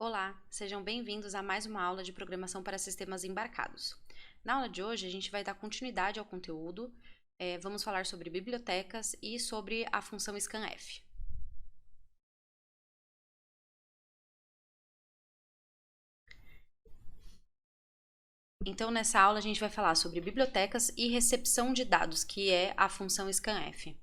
Olá, sejam bem-vindos a mais uma aula de programação para sistemas embarcados. Na aula de hoje, a gente vai dar continuidade ao conteúdo, vamos falar sobre bibliotecas e sobre a função scanf. Então, nessa aula, a gente vai falar sobre bibliotecas e recepção de dados, que é a função scanf.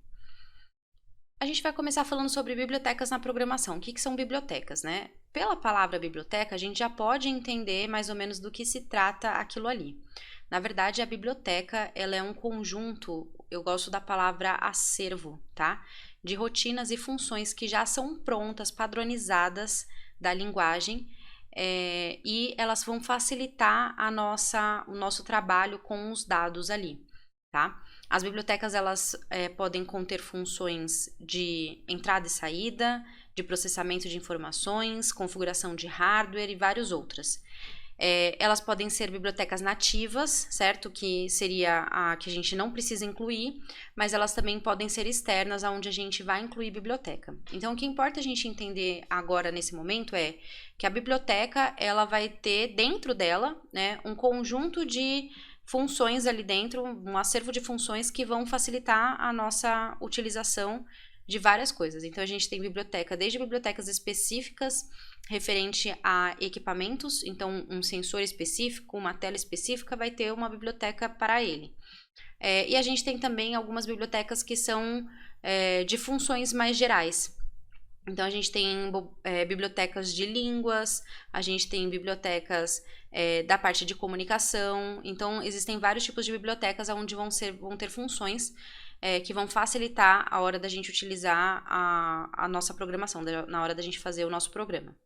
A gente vai começar falando sobre bibliotecas na programação. O que são bibliotecas, né? Pela palavra biblioteca, a gente já pode entender mais ou menos do que se trata aquilo ali. Na verdade, a biblioteca, ela é um conjunto, eu gosto da palavra acervo, tá? De rotinas e funções que já são prontas, padronizadas da linguagem, e elas vão facilitar o nosso trabalho com os dados ali, tá? As bibliotecas, elas podem conter funções de entrada e saída, de processamento de informações, configuração de hardware e várias outras. Elas podem ser bibliotecas nativas, certo? Que seria a que a gente não precisa incluir, mas elas também podem ser externas, onde a gente vai incluir biblioteca. Então, o que importa a gente entender agora, nesse momento, é que a biblioteca, ela vai ter dentro dela, né, um conjunto de funções ali dentro, um acervo de funções que vão facilitar a nossa utilização de várias coisas. Então, a gente tem biblioteca, desde bibliotecas específicas referente a equipamentos, então um sensor específico, uma tela específica, vai ter uma biblioteca para ele. E a gente tem também algumas bibliotecas que são de funções mais gerais. Então, a gente tem bibliotecas de línguas, a gente tem bibliotecas da parte de comunicação. Então, existem vários tipos de bibliotecas onde vão ter funções que vão facilitar a hora da gente utilizar a nossa programação, na hora da gente fazer o nosso programa.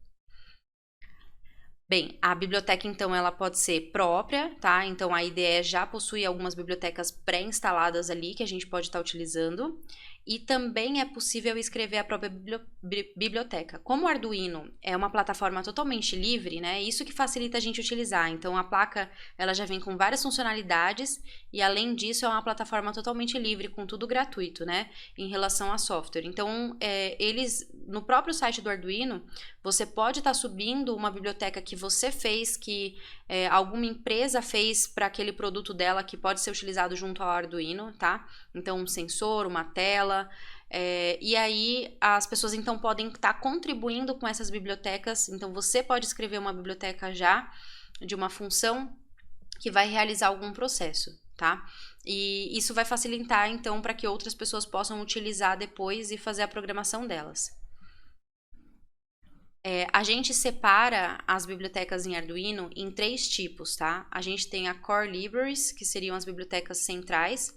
Bem, a biblioteca, então, ela pode ser própria, tá? Então, a IDE já possui algumas bibliotecas pré-instaladas ali que a gente pode estar utilizando. E também é possível escrever a própria biblioteca. Como o Arduino é uma plataforma totalmente livre, né? Isso que facilita a gente utilizar. Então, a placa, ela já vem com várias funcionalidades e, além disso, é uma plataforma totalmente livre, com tudo gratuito, né? Em relação a software. Então, no próprio site do Arduino, você pode estar subindo uma biblioteca que você fez, que alguma empresa fez para aquele produto dela, que pode ser utilizado junto ao Arduino, tá? Então, um sensor, uma tela. E aí as pessoas então podem estar contribuindo com essas bibliotecas. Então, você pode escrever uma biblioteca já de uma função que vai realizar algum processo, tá? E isso vai facilitar então para que outras pessoas possam utilizar depois e fazer a programação delas. A gente separa as bibliotecas em Arduino em 3 tipos, tá? A gente tem a Core Libraries, que seriam as bibliotecas centrais.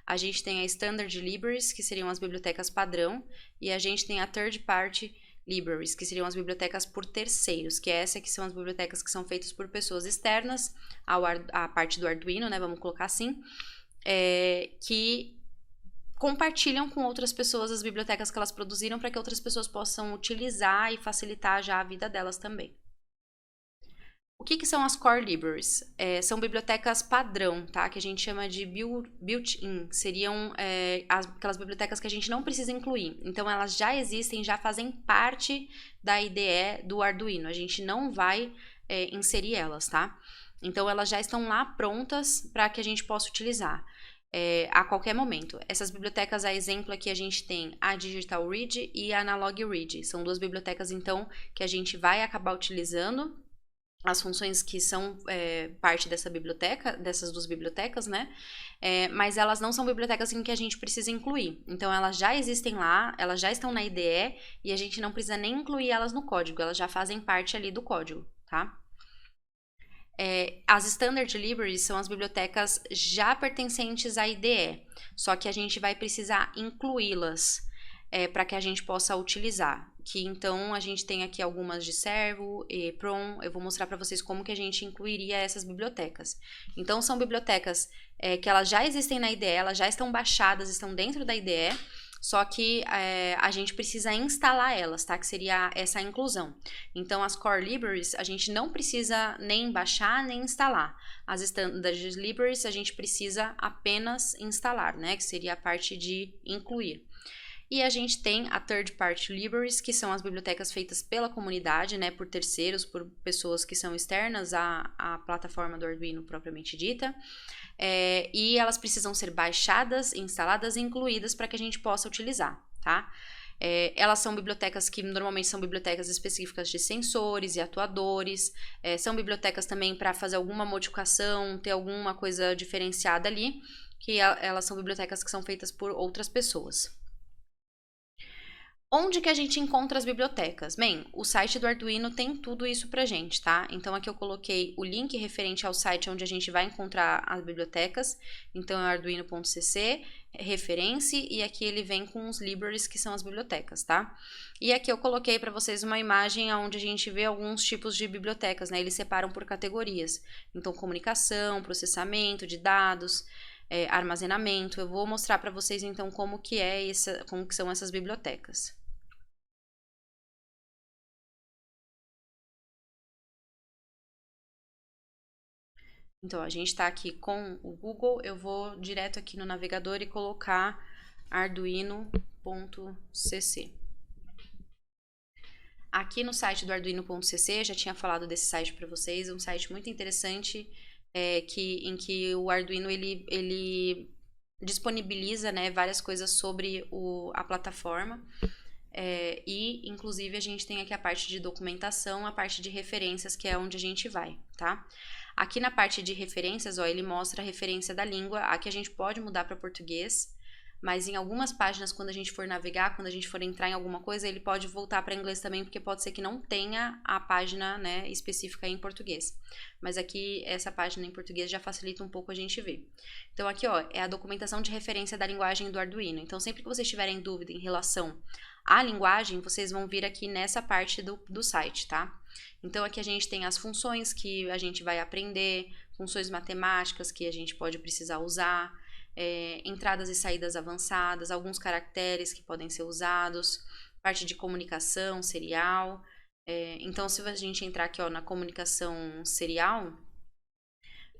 A gente tem a Standard Libraries, que seriam as bibliotecas padrão. E a gente tem a Third Party Libraries, que seriam as bibliotecas por terceiros, que essa que são as bibliotecas que são feitas por pessoas externas à parte do Arduino, né? Vamos colocar assim. Que compartilham com outras pessoas as bibliotecas que elas produziram para que outras pessoas possam utilizar e facilitar já a vida delas também. O que são as Core Libraries? São bibliotecas padrão, tá? Que a gente chama de built-in. Seriam aquelas bibliotecas que a gente não precisa incluir. Então, elas já existem, já fazem parte da IDE do Arduino. A gente não vai inserir elas, tá? Então, elas já estão lá prontas para que a gente possa utilizar. A qualquer momento. Essas bibliotecas, a exemplo aqui a gente tem a Digital Read e a Analog Read. São 2 bibliotecas, então, que a gente vai acabar utilizando as funções que são parte dessa biblioteca, dessas 2 bibliotecas, né? Mas elas não são bibliotecas em que a gente precisa incluir. Então, elas já existem lá, elas já estão na IDE e a gente não precisa nem incluir elas no código, elas já fazem parte ali do código, tá? As Standard Libraries são as bibliotecas já pertencentes à IDE, só que a gente vai precisar incluí-las para que a gente possa utilizar. Que então a gente tem aqui algumas de Servo e Prom. Eu vou mostrar para vocês como que a gente incluiria essas bibliotecas. Então, são bibliotecas que elas já existem na IDE, elas já estão baixadas, estão dentro da IDE, só que a gente precisa instalar elas, tá? Que seria essa inclusão. Então, as Core Libraries, a gente não precisa nem baixar, nem instalar. As Standard Libraries, a gente precisa apenas instalar, né? Que seria a parte de incluir. E a gente tem a Third Party Libraries, que são as bibliotecas feitas pela comunidade, né, por terceiros, por pessoas que são externas à plataforma do Arduino propriamente dita. E elas precisam ser baixadas, instaladas e incluídas para que a gente possa utilizar, tá? Elas são bibliotecas que normalmente são bibliotecas específicas de sensores e atuadores, são bibliotecas também para fazer alguma modificação, ter alguma coisa diferenciada ali, que elas são bibliotecas que são feitas por outras pessoas. Onde que a gente encontra as bibliotecas? Bem, o site do Arduino tem tudo isso pra gente, tá? Então aqui eu coloquei o link referente ao site onde a gente vai encontrar as bibliotecas. Então é arduino.cc, referência, e aqui ele vem com os libraries que são as bibliotecas, tá? E aqui eu coloquei para vocês uma imagem onde a gente vê alguns tipos de bibliotecas, né? Eles separam por categorias. Então comunicação, processamento de dados, armazenamento. Eu vou mostrar para vocês então como que são essas bibliotecas. Então, a gente está aqui com o Google, eu vou direto aqui no navegador e colocar arduino.cc. Aqui no site do arduino.cc, já tinha falado desse site para vocês, um site muito interessante, em que o Arduino ele disponibiliza, né, várias coisas sobre a plataforma. E inclusive a gente tem aqui a parte de documentação, a parte de referências, que é onde a gente vai, tá? Aqui na parte de referências, ó, ele mostra a referência da língua. Aqui a gente pode mudar para português, mas em algumas páginas, quando a gente for navegar, quando a gente for entrar em alguma coisa, ele pode voltar para inglês também, porque pode ser que não tenha a página, né, específica em português. Mas aqui, essa página em português já facilita um pouco a gente ver. Então aqui, ó, é a documentação de referência da linguagem do Arduino. Então sempre que vocês tiverem dúvida em relação à linguagem, vocês vão vir aqui nessa parte do site, tá? Então aqui a gente tem as funções que a gente vai aprender, funções matemáticas que a gente pode precisar usar, entradas e saídas avançadas, alguns caracteres que podem ser usados, parte de comunicação serial. Então se a gente entrar aqui, ó, na comunicação serial,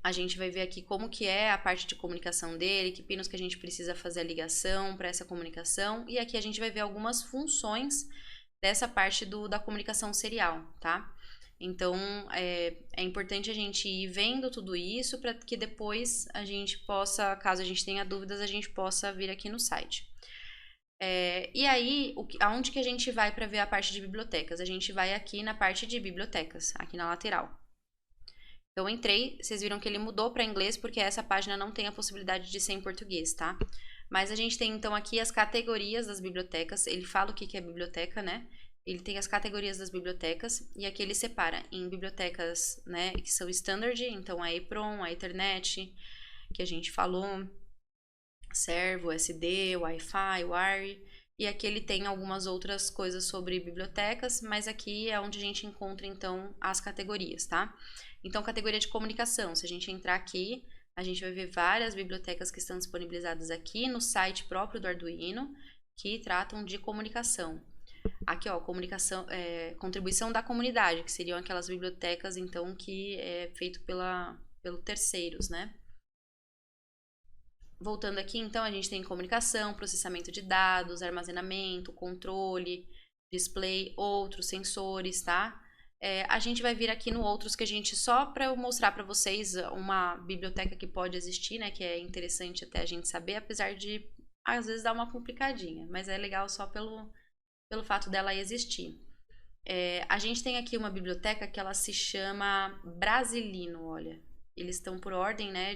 a gente vai ver aqui como que é a parte de comunicação dele, que pinos que a gente precisa fazer a ligação para essa comunicação, e aqui a gente vai ver algumas funções dessa parte da comunicação serial, tá? Então, é importante a gente ir vendo tudo isso para que depois a gente possa, caso a gente tenha dúvidas, a gente possa vir aqui no site. E aí, aonde que a gente vai para ver a parte de bibliotecas? A gente vai aqui na parte de bibliotecas, aqui na lateral. Eu entrei, vocês viram que ele mudou para inglês porque essa página não tem a possibilidade de ser em português, tá? Mas a gente tem então aqui as categorias das bibliotecas, ele fala o que é biblioteca, né? Ele tem as categorias das bibliotecas e aqui ele separa em bibliotecas, né, que são standard, então a EEPROM, a Ethernet, que a gente falou, Servo, SD, Wi-Fi, Wire, e aqui ele tem algumas outras coisas sobre bibliotecas, mas aqui é onde a gente encontra então as categorias, tá? Então, categoria de comunicação, se a gente entrar aqui, a gente vai ver várias bibliotecas que estão disponibilizadas aqui no site próprio do Arduino, que tratam de comunicação. Aqui, ó, contribuição da comunidade, que seriam aquelas bibliotecas, então, que é feito pelo terceiros, né? Voltando aqui, então, a gente tem comunicação, processamento de dados, armazenamento, controle, display, outros sensores, tá? A gente vai vir aqui no outros que a gente, só para eu mostrar para vocês uma biblioteca que pode existir, né? Que é interessante até a gente saber, apesar de, às vezes, dar uma complicadinha. Mas é legal só pelo fato dela existir. A gente tem aqui uma biblioteca que ela se chama Brasilino, olha. Eles estão por ordem, né,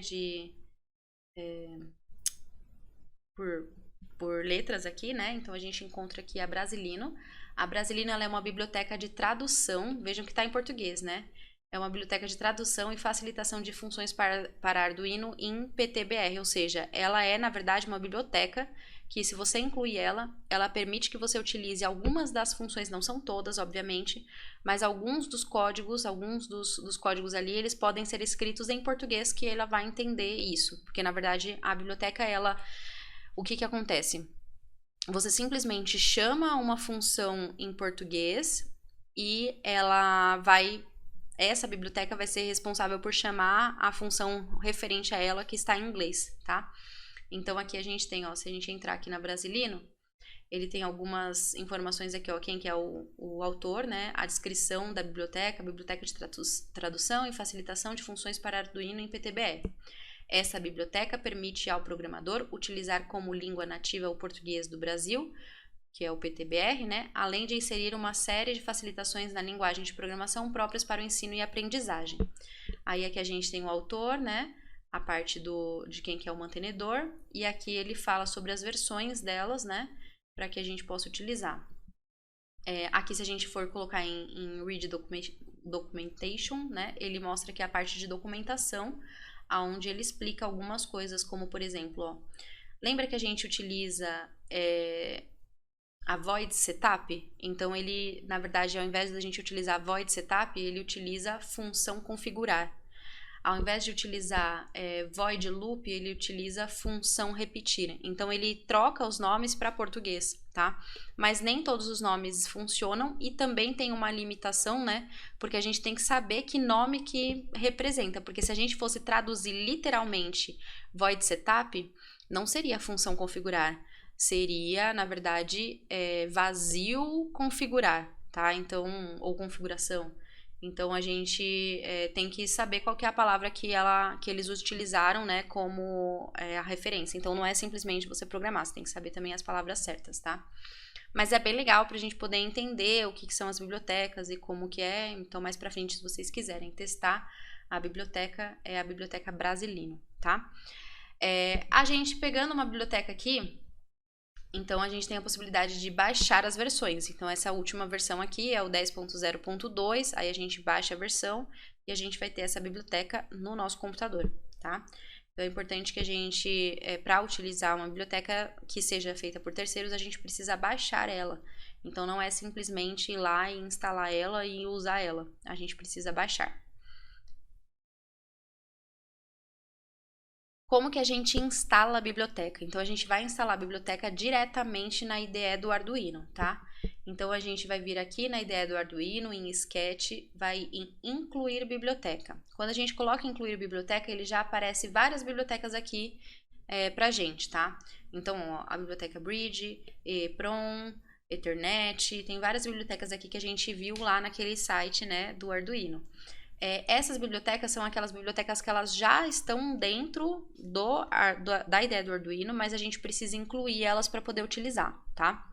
por letras aqui, né? Então a gente encontra aqui a Brasilino. A Brasilino ela é uma biblioteca de tradução, vejam que está em português, né? É uma biblioteca de tradução e facilitação de funções para Arduino em PTBR, ou seja, ela é, na verdade, uma biblioteca que, se você incluir ela permite que você utilize algumas das funções, não são todas, obviamente, mas alguns dos códigos ali, eles podem ser escritos em português, que ela vai entender isso, porque, na verdade, a biblioteca, o que acontece? Você simplesmente chama uma função em português e essa biblioteca vai ser responsável por chamar a função referente a ela que está em inglês, tá? Então aqui a gente tem, ó, se a gente entrar aqui na Brasilino, Ele tem algumas informações aqui, ó, quem que é o autor, né? A descrição da biblioteca, a biblioteca de tradução e facilitação de funções para Arduino em PTBR. Essa biblioteca permite ao programador utilizar como língua nativa o português do Brasil, que é o PTBR, né? Além de inserir uma série de facilitações na linguagem de programação próprias para o ensino e aprendizagem. Aí aqui a gente tem o autor, né? A parte de quem que é o mantenedor, e aqui ele fala sobre as versões delas, né? Para que a gente possa utilizar. Aqui, se a gente for colocar em Read Documentation, né? Ele mostra aqui a parte de documentação, onde ele explica algumas coisas, como por exemplo, ó, lembra que a gente utiliza a void setup? Então ele, na verdade, ao invés da gente utilizar a void setup, ele utiliza a função configurar. Ao invés de utilizar void loop, ele utiliza a função repetir. Então ele troca os nomes para português, tá? Mas nem todos os nomes funcionam e também tem uma limitação, né? Porque a gente tem que saber que nome que representa, porque se a gente fosse traduzir literalmente void setup, não seria a função configurar, seria, na verdade, vazio configurar, tá? Então, ou configuração. Então, a gente tem que saber qual que é a palavra que eles utilizaram, né, como a referência. Então, não é simplesmente você programar, você tem que saber também as palavras certas, tá? Mas é bem legal para a gente poder entender o que são as bibliotecas e como que é. Então, mais para frente, se vocês quiserem testar, a biblioteca é a biblioteca Brasilino, tá? A gente pegando uma biblioteca aqui, então a gente tem a possibilidade de baixar as versões. Então essa última versão aqui é o 10.0.2, aí a gente baixa a versão e a gente vai ter essa biblioteca no nosso computador, tá? Então é importante que a gente, para utilizar uma biblioteca que seja feita por terceiros, a gente precisa baixar ela. Então não é simplesmente ir lá e instalar ela e usar ela, a gente precisa baixar. Como que a gente instala a biblioteca? Então, a gente vai instalar a biblioteca diretamente na IDE do Arduino, tá? Então, a gente vai vir aqui na IDE do Arduino, em Sketch, vai em Incluir Biblioteca. Quando a gente coloca Incluir Biblioteca, ele já aparece várias bibliotecas aqui pra gente, tá? Então, ó, a biblioteca Bridge, EEPROM, Ethernet, tem várias bibliotecas aqui que a gente viu lá naquele site, né, do Arduino. Essas bibliotecas são aquelas bibliotecas que elas já estão dentro da ideia do Arduino, mas a gente precisa incluir elas para poder utilizar, tá?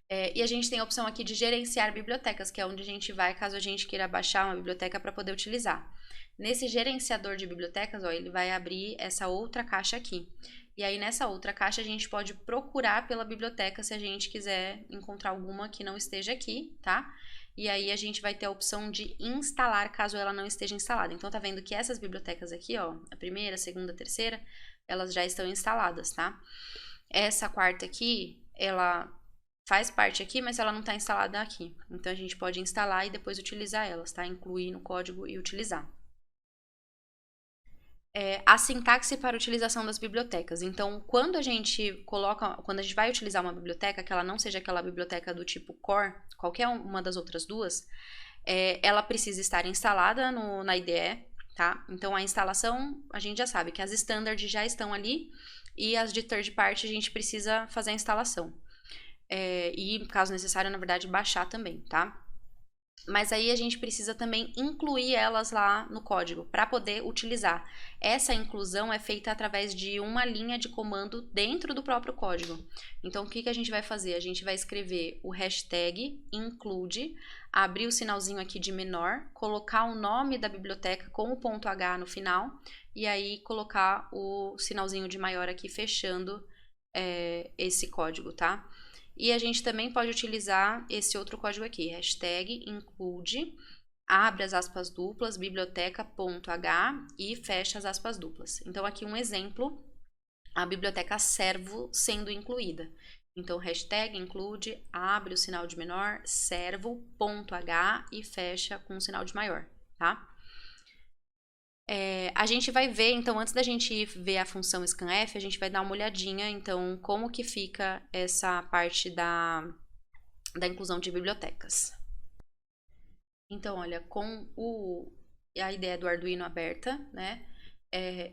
E a gente tem a opção aqui de gerenciar bibliotecas, que é onde a gente vai caso a gente queira baixar uma biblioteca para poder utilizar. Nesse gerenciador de bibliotecas, ó, ele vai abrir essa outra caixa aqui. E aí nessa outra caixa a gente pode procurar pela biblioteca se a gente quiser encontrar alguma que não esteja aqui, tá? E aí a gente vai ter a opção de instalar caso ela não esteja instalada. Então tá vendo que essas bibliotecas aqui, ó, a primeira, a segunda, a terceira, elas já estão instaladas, tá? Essa quarta aqui, ela faz parte aqui, mas ela não está instalada aqui. Então a gente pode instalar e depois utilizar elas, tá? Incluir no código e utilizar. A sintaxe para a utilização das bibliotecas. Então, quando a gente vai utilizar uma biblioteca, que ela não seja aquela biblioteca do tipo core, qualquer uma das outras duas, ela precisa estar instalada na IDE, tá? Então, a instalação, a gente já sabe que as standard já estão ali e as de third party a gente precisa fazer a instalação. E, caso necessário, na verdade, baixar também, tá? Mas aí a gente precisa também incluir elas lá no código para poder utilizar. Essa inclusão é feita através de uma linha de comando dentro do próprio código. Então, o que a gente vai fazer? A gente vai escrever o hashtag include, abrir o sinalzinho aqui de menor, colocar o nome da biblioteca com o ponto H no final e aí colocar o sinalzinho de maior aqui fechando esse código, tá? E a gente também pode utilizar esse outro código aqui, hashtag include, abre as aspas duplas, biblioteca.h e fecha as aspas duplas. Então, aqui um exemplo, a biblioteca servo sendo incluída. Então, hashtag include, abre o sinal de menor, servo.h e fecha com o sinal de maior, tá? A gente vai ver, então, antes da gente ver a função scanf, a gente vai dar uma olhadinha, então, como que fica essa parte da inclusão de bibliotecas. Então, olha, com a ideia do Arduino aberta, né,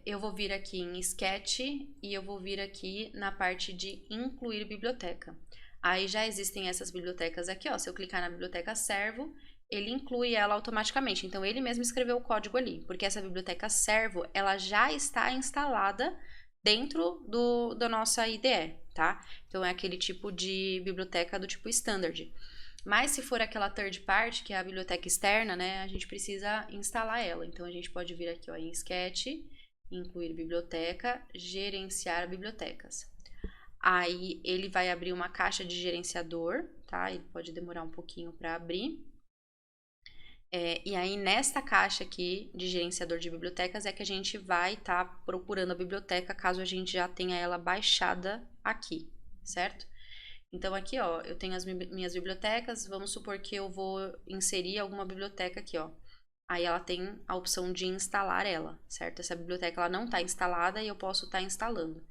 eu vou vir aqui em Sketch e eu vou vir aqui na parte de incluir biblioteca. Aí já existem essas bibliotecas aqui, ó. Se eu clicar na biblioteca servo, ele inclui ela automaticamente. Então, ele mesmo escreveu o código ali, porque essa biblioteca servo, ela já está instalada dentro da nossa IDE, tá? Então, é aquele tipo de biblioteca do tipo standard. Mas se for aquela third party, que é a biblioteca externa, né, a gente precisa instalar ela. Então, a gente pode vir aqui, ó, em Sketch, incluir biblioteca, gerenciar bibliotecas. Aí, ele vai abrir uma caixa de gerenciador, tá? Ele pode demorar um pouquinho para abrir. E aí, nesta caixa aqui de gerenciador de bibliotecas é que a gente vai estar procurando a biblioteca, caso a gente já tenha ela baixada aqui, certo? Então, aqui, ó, eu tenho as minhas bibliotecas, vamos supor que eu vou inserir alguma biblioteca aqui, ó. Aí, ela tem a opção de instalar ela, certo? Essa biblioteca, ela não está instalada e eu posso estar instalando.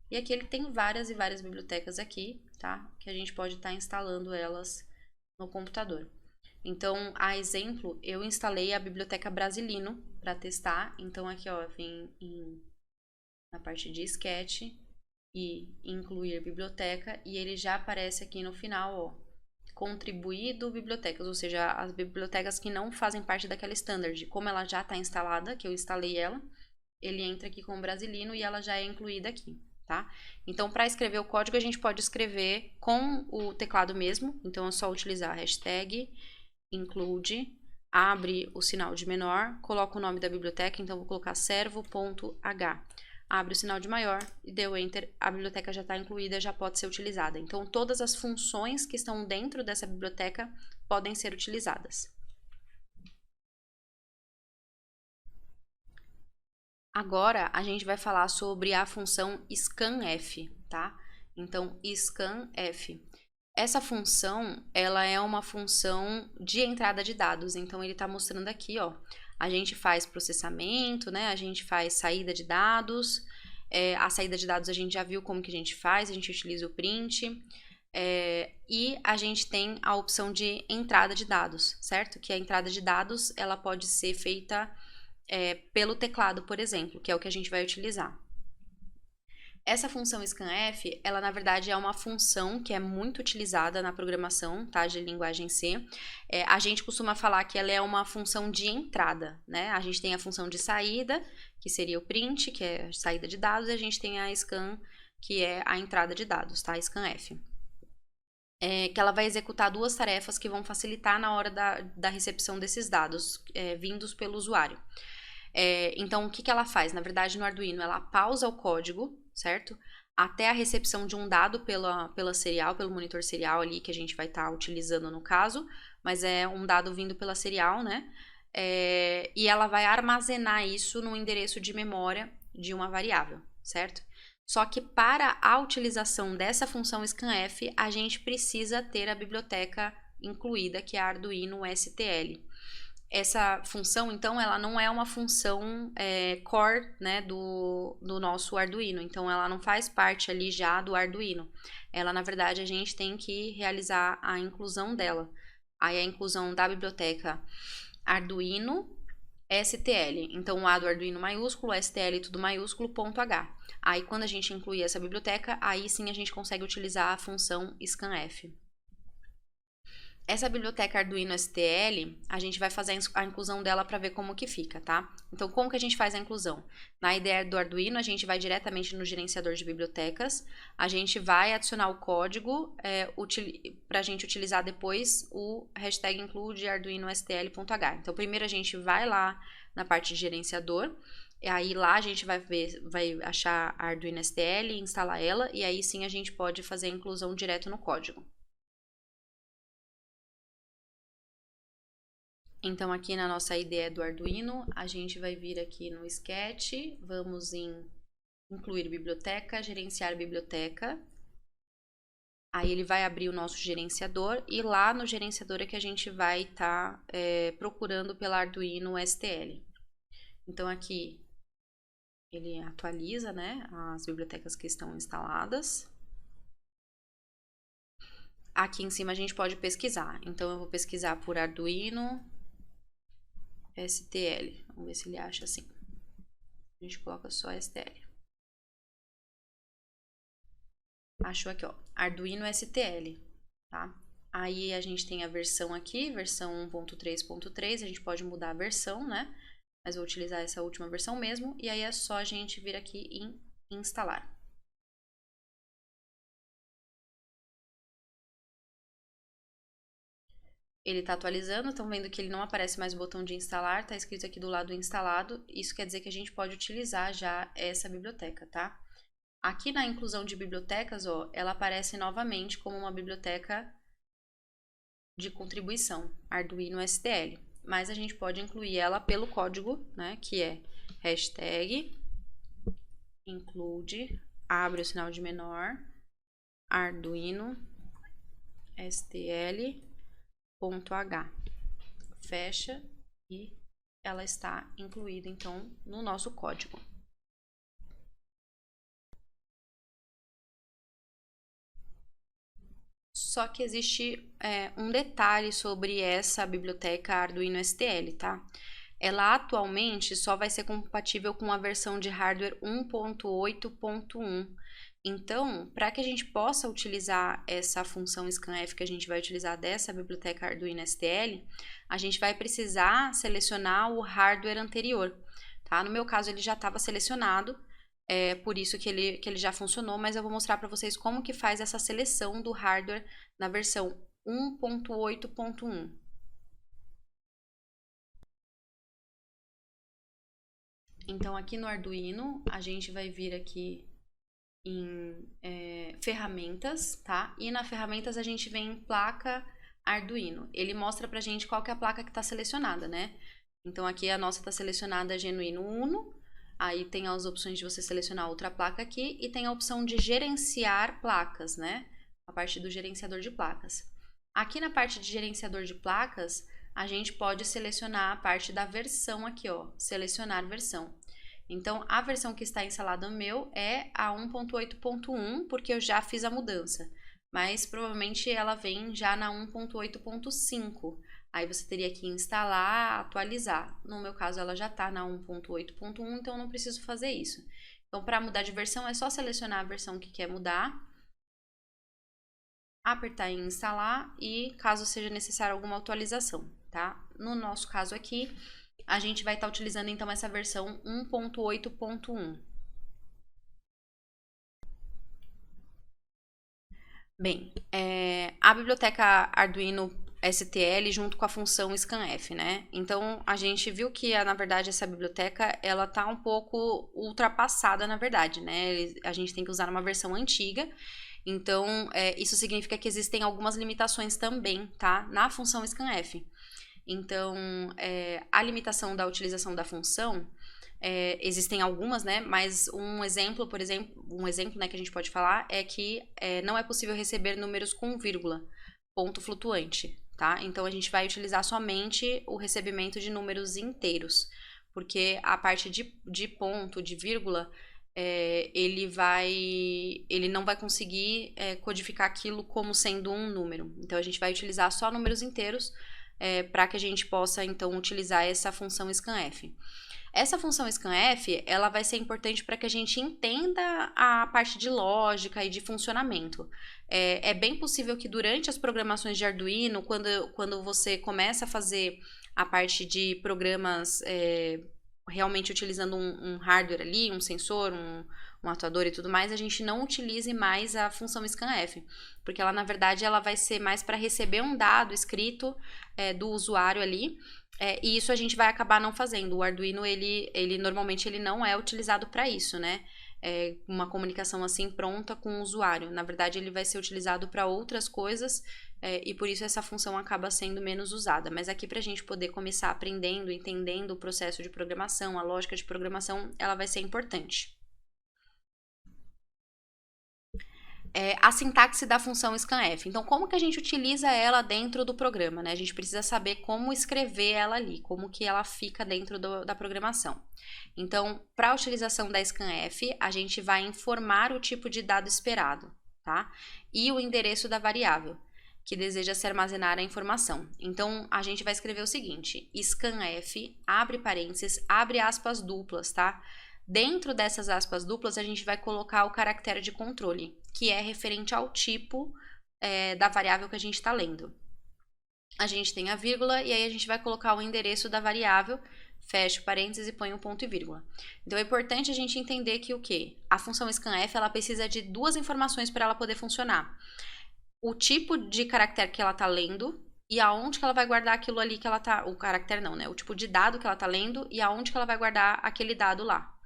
E aqui ele tem várias e várias bibliotecas aqui, tá? Que a gente pode estar instalando elas no computador. Então, a exemplo, eu instalei a biblioteca Brasilino para testar. Então, aqui, ó, vem na parte de Sketch e incluir biblioteca. E ele já aparece aqui no final, ó, contribuído bibliotecas, ou seja, as bibliotecas que não fazem parte daquela standard. Como ela já está instalada, que eu instalei ela, ele entra aqui com o Brasilino e ela já é incluída aqui, tá? Então, para escrever o código, a gente pode escrever com o teclado mesmo. Então, é só utilizar a hashtag include, abre o sinal de menor, coloca o nome da biblioteca, então vou colocar servo.h. Abre o sinal de maior e deu Enter, a biblioteca já está incluída, já pode ser utilizada. Então, todas as funções que estão dentro dessa biblioteca podem ser utilizadas. Agora, a gente vai falar sobre a função scanf, tá? Então, scanf. Essa função, ela é uma função de entrada de dados. Então, ele está mostrando aqui, ó. A gente faz processamento, né? A gente faz saída de dados. A saída de dados a gente já viu como que a gente faz. A gente utiliza o print. E a gente tem a opção de entrada de dados, certo? Que a entrada de dados, ela pode ser feita pelo teclado, por exemplo, que é o que a gente vai utilizar. Essa função scanf, ela na verdade é uma função que é muito utilizada na programação, tá, de linguagem C. A gente costuma falar que ela é uma função de entrada, né? A gente tem a função de saída, que seria o print, que é a saída de dados, e a gente tem a scan, que é a entrada de dados, tá? Scanf. Que ela vai executar duas tarefas que vão facilitar na hora da recepção desses dados vindos pelo usuário. Então, o que ela faz? Na verdade, no Arduino, ela pausa o código, certo? Até a recepção de um dado pela serial, pelo monitor serial ali, que a gente vai estar utilizando no caso, mas é um dado vindo pela serial, né? E ela vai armazenar isso no endereço de memória de uma variável, certo? Só que para a utilização dessa função scanf, a gente precisa ter a biblioteca incluída, que é a Arduino STL. Essa função, então, ela não é uma função core, né, do nosso Arduino. Então, ela não faz parte ali já do Arduino. Ela, na verdade, a gente tem que realizar a inclusão dela. Aí, a inclusão da biblioteca Arduino STL. Então, o A do Arduino maiúsculo, STL tudo maiúsculo, ponto H. Aí, quando a gente incluir essa biblioteca, aí sim a gente consegue utilizar a função scanf. Essa biblioteca Arduino STL, a gente vai fazer a inclusão dela para ver como que fica, tá? Então, como que a gente faz a inclusão? Na ideia do Arduino, a gente vai diretamente no gerenciador de bibliotecas, a gente vai adicionar o código para a gente utilizar depois o hashtag include arduino stl.h. Então, primeiro a gente vai lá na parte de gerenciador, e aí lá a gente vai achar a Arduino STL, instalar ela, e aí sim a gente pode fazer a inclusão direto no código. Então, aqui na nossa IDE do Arduino, a gente vai vir aqui no Sketch, vamos em incluir biblioteca, gerenciar biblioteca. Aí ele vai abrir o nosso gerenciador e lá no gerenciador é que a gente vai estar procurando pela Arduino STL. Então, aqui ele atualiza, né, as bibliotecas que estão instaladas. Aqui em cima a gente pode pesquisar. Então, eu vou pesquisar por Arduino STL. Vamos ver se ele acha assim. A gente coloca só STL. Achou aqui, ó, Arduino STL, tá? Aí a gente tem a versão aqui, versão 1.3.3, a gente pode mudar a versão, né? Mas vou utilizar essa última versão mesmo, e aí é só a gente vir aqui em instalar. Ele está atualizando, estão vendo que ele não aparece mais o botão de instalar, está escrito aqui do lado instalado, isso quer dizer que a gente pode utilizar já essa biblioteca, tá? Aqui na inclusão de bibliotecas, ó, ela aparece novamente como uma biblioteca de contribuição, Arduino STL. Mas a gente pode incluir ela pelo código, né, que é hashtag include, abre o sinal de menor, Arduino STL.h, fecha e ela está incluída então no nosso código. Só que existe um detalhe sobre essa biblioteca Arduino STL, tá? Ela atualmente só vai ser compatível com a versão de hardware 1.8.1. Então, para que a gente possa utilizar essa função scanf que a gente vai utilizar dessa biblioteca Arduino STL, a gente vai precisar selecionar o hardware anterior, tá? No meu caso, ele já estava selecionado, por isso que ele já funcionou, mas eu vou mostrar para vocês como que faz essa seleção do hardware na versão 1.8.1. Então, aqui no Arduino, a gente vai vir aqui em ferramentas, tá? E na ferramentas a gente vem em placa Arduino. Ele mostra pra gente qual que é a placa que está selecionada, né? Então, aqui a nossa está selecionada Genuino Uno. Aí tem as opções de você selecionar outra placa aqui e tem a opção de gerenciar placas, né? A parte do gerenciador de placas. Aqui na parte de gerenciador de placas, a gente pode selecionar a parte da versão aqui, ó, selecionar versão. Então, a versão que está instalada no meu é a 1.8.1, porque eu já fiz a mudança. Mas provavelmente ela vem já na 1.8.5. Aí você teria que instalar, atualizar. No meu caso, ela já está na 1.8.1, então eu não preciso fazer isso. Então, para mudar de versão, é só selecionar a versão que quer mudar, apertar em instalar e, caso seja necessário alguma atualização, tá? No nosso caso aqui, a gente vai estar utilizando então essa versão 1.8.1. Bem, a biblioteca Arduino STL junto com a função scanf, né? Então, a gente viu que, na verdade, essa biblioteca, ela tá um pouco ultrapassada, na verdade, né? A gente tem que usar uma versão antiga. Então, isso significa que existem algumas limitações também, tá? Na função scanf. Então, a limitação da utilização da função, existem algumas, né? Mas um exemplo, por exemplo, né, que a gente pode falar é que não é possível receber números com vírgula, ponto flutuante, tá? Então, a gente vai utilizar somente o recebimento de números inteiros, porque a parte de ponto, de vírgula, ele não vai conseguir codificar aquilo como sendo um número. Então, a gente vai utilizar só números inteiros, para que a gente possa, então, utilizar essa função scanf. Essa função scanf, ela vai ser importante para que a gente entenda a parte de lógica e de funcionamento. É bem possível que durante as programações de Arduino, quando você começa a fazer a parte de programas realmente utilizando um hardware ali, um sensor, um atuador e tudo mais, a gente não utilize mais a função scanf, porque ela, na verdade, ela vai ser mais para receber um dado escrito do usuário ali, e isso a gente vai acabar não fazendo. O Arduino, ele normalmente ele não é utilizado para isso, né? Uma comunicação assim pronta com o usuário. Na verdade, ele vai ser utilizado para outras coisas, e por isso essa função acaba sendo menos usada. Mas aqui, para a gente poder começar aprendendo, entendendo o processo de programação, a lógica de programação, ela vai ser importante. A sintaxe da função scanf. Então, como que a gente utiliza ela dentro do programa, né? A gente precisa saber como escrever ela ali, como que ela fica dentro da programação. Então, para a utilização da scanf, a gente vai informar o tipo de dado esperado, tá? E o endereço da variável que deseja se armazenar a informação. Então, a gente vai escrever o seguinte: scanf, abre parênteses, abre aspas duplas, tá? Dentro dessas aspas duplas, a gente vai colocar o caractere de controle, que é referente ao tipo da variável que a gente está lendo. A gente tem a vírgula e aí a gente vai colocar o endereço da variável, fecha o parênteses e põe um ponto e vírgula. Então é importante a gente entender que o quê? A função scanf ela precisa de duas informações para ela poder funcionar. O tipo de caractere que ela está lendo e aonde que ela vai guardar aquilo ali que ela está... O caractere não, né? O tipo de dado que ela está lendo e aonde que ela vai guardar aquele dado lá.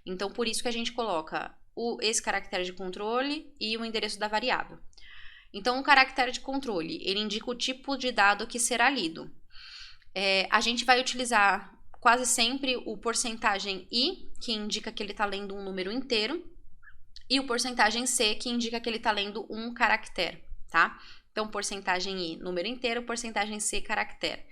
Então por isso que a gente coloca esse caractere de controle e o endereço da variável. Então, o caractere de controle, ele indica o tipo de dado que será lido. A gente vai utilizar quase sempre o porcentagem I, que indica que ele está lendo um número inteiro, e o porcentagem C, que indica que ele está lendo um caractere, tá? Então, porcentagem I, número inteiro, porcentagem C, caractere.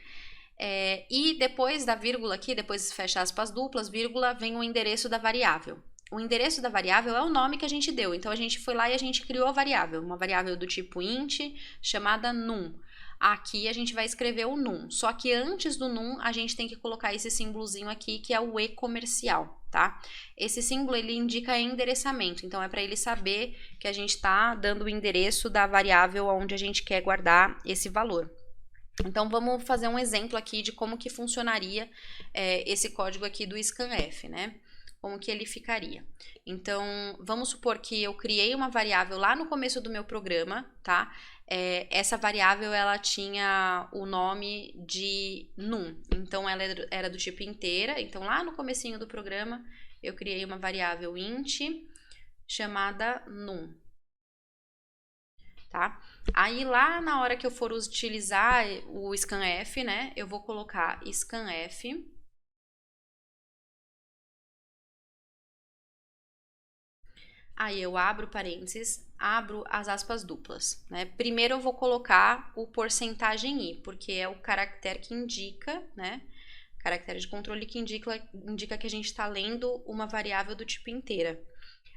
E depois da vírgula aqui, depois fecha aspas duplas, vírgula, vem o endereço da variável. O endereço da variável é o nome que a gente deu. Então, a gente foi lá e a gente criou a variável. Uma variável do tipo int, chamada num. Aqui a gente vai escrever o num. Só que antes do num, a gente tem que colocar esse símbolozinho aqui, que é o e comercial, tá? Esse símbolo, ele indica endereçamento. Então, é para ele saber que a gente está dando o endereço da variável onde a gente quer guardar esse valor. Então, vamos fazer um exemplo aqui de como que funcionaria esse código aqui do scanf, né? Como que ele ficaria. Então, vamos supor que eu criei uma variável lá no começo do meu programa, tá? Essa variável, ela tinha o nome de num. Então, ela era do tipo inteira. Então, lá no comecinho do programa, eu criei uma variável int chamada num. Tá? Aí, lá na hora que eu for utilizar o scanf, né? Eu vou colocar scanf. Aí eu abro parênteses, abro as aspas duplas, né? Primeiro eu vou colocar o porcentagem I, porque é o caractere que indica, né? Caractere de controle que indica que a gente está lendo uma variável do tipo inteira.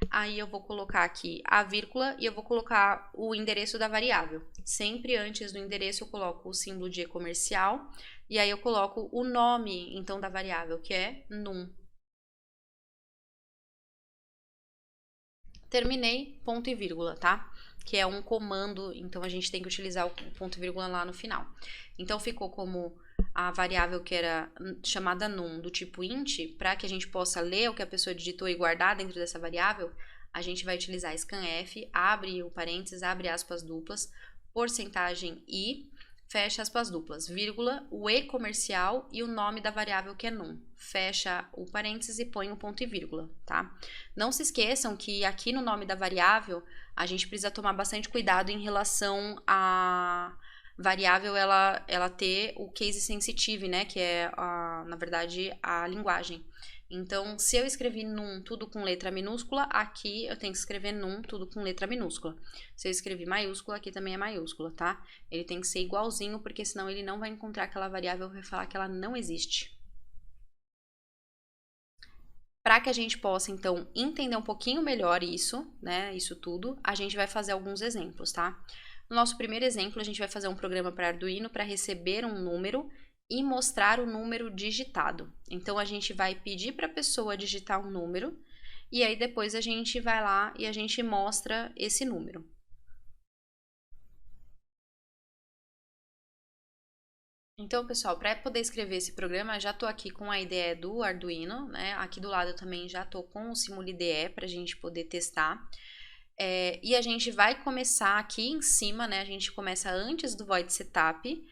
Aí eu vou colocar aqui a vírgula e eu vou colocar o endereço da variável. Sempre antes do endereço eu coloco o símbolo de comercial e aí eu coloco o nome, então, da variável, que é num. Terminei, ponto e vírgula, tá? Que é um comando, então a gente tem que utilizar o ponto e vírgula lá no final. Então ficou como a variável que era chamada num, do tipo int, para que a gente possa ler o que a pessoa digitou e guardar dentro dessa variável, a gente vai utilizar scanf, abre o parênteses, abre aspas duplas, porcentagem I, fecha aspas duplas, vírgula, o e comercial e o nome da variável que é num. Fecha o parênteses e põe um ponto e vírgula, tá? Não se esqueçam que aqui no nome da variável, a gente precisa tomar bastante cuidado em relação a variável ela ter o case sensitive, né? Que é, na verdade, a linguagem. Então, se eu escrevi num tudo com letra minúscula, aqui eu tenho que escrever num tudo com letra minúscula. Se eu escrevi maiúscula, aqui também é maiúscula, tá? Ele tem que ser igualzinho, porque senão ele não vai encontrar aquela variável e vai falar que ela não existe. Para que a gente possa, então, entender um pouquinho melhor isso, né? Isso tudo, a gente vai fazer alguns exemplos, tá? No nosso primeiro exemplo, a gente vai fazer um programa para Arduino para receber um número e mostrar o número digitado. Então, a gente vai pedir para a pessoa digitar um número e aí depois a gente vai lá e a gente mostra esse número. Então, pessoal, para poder escrever esse programa, já estou aqui com a IDE do Arduino, né? Aqui do lado eu também já estou com o SimuliDE para a gente poder testar. E a gente vai começar aqui em cima, né? A gente começa antes do void setup,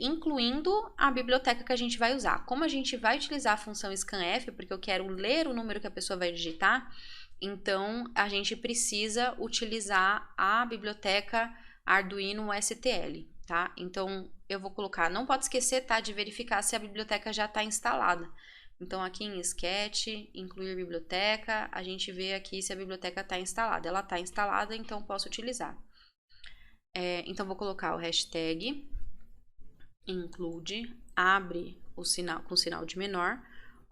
incluindo a biblioteca que a gente vai usar. Como a gente vai utilizar a função scanf, porque eu quero ler o número que a pessoa vai digitar, então a gente precisa utilizar a biblioteca Arduino STL, tá? Então eu vou colocar, não pode esquecer, tá, de verificar se a biblioteca já está instalada. Então aqui em Sketch, incluir biblioteca, a gente vê aqui se a biblioteca está instalada. Ela está instalada, então posso utilizar. Então vou colocar o hashtag include, abre o sinal com sinal de menor,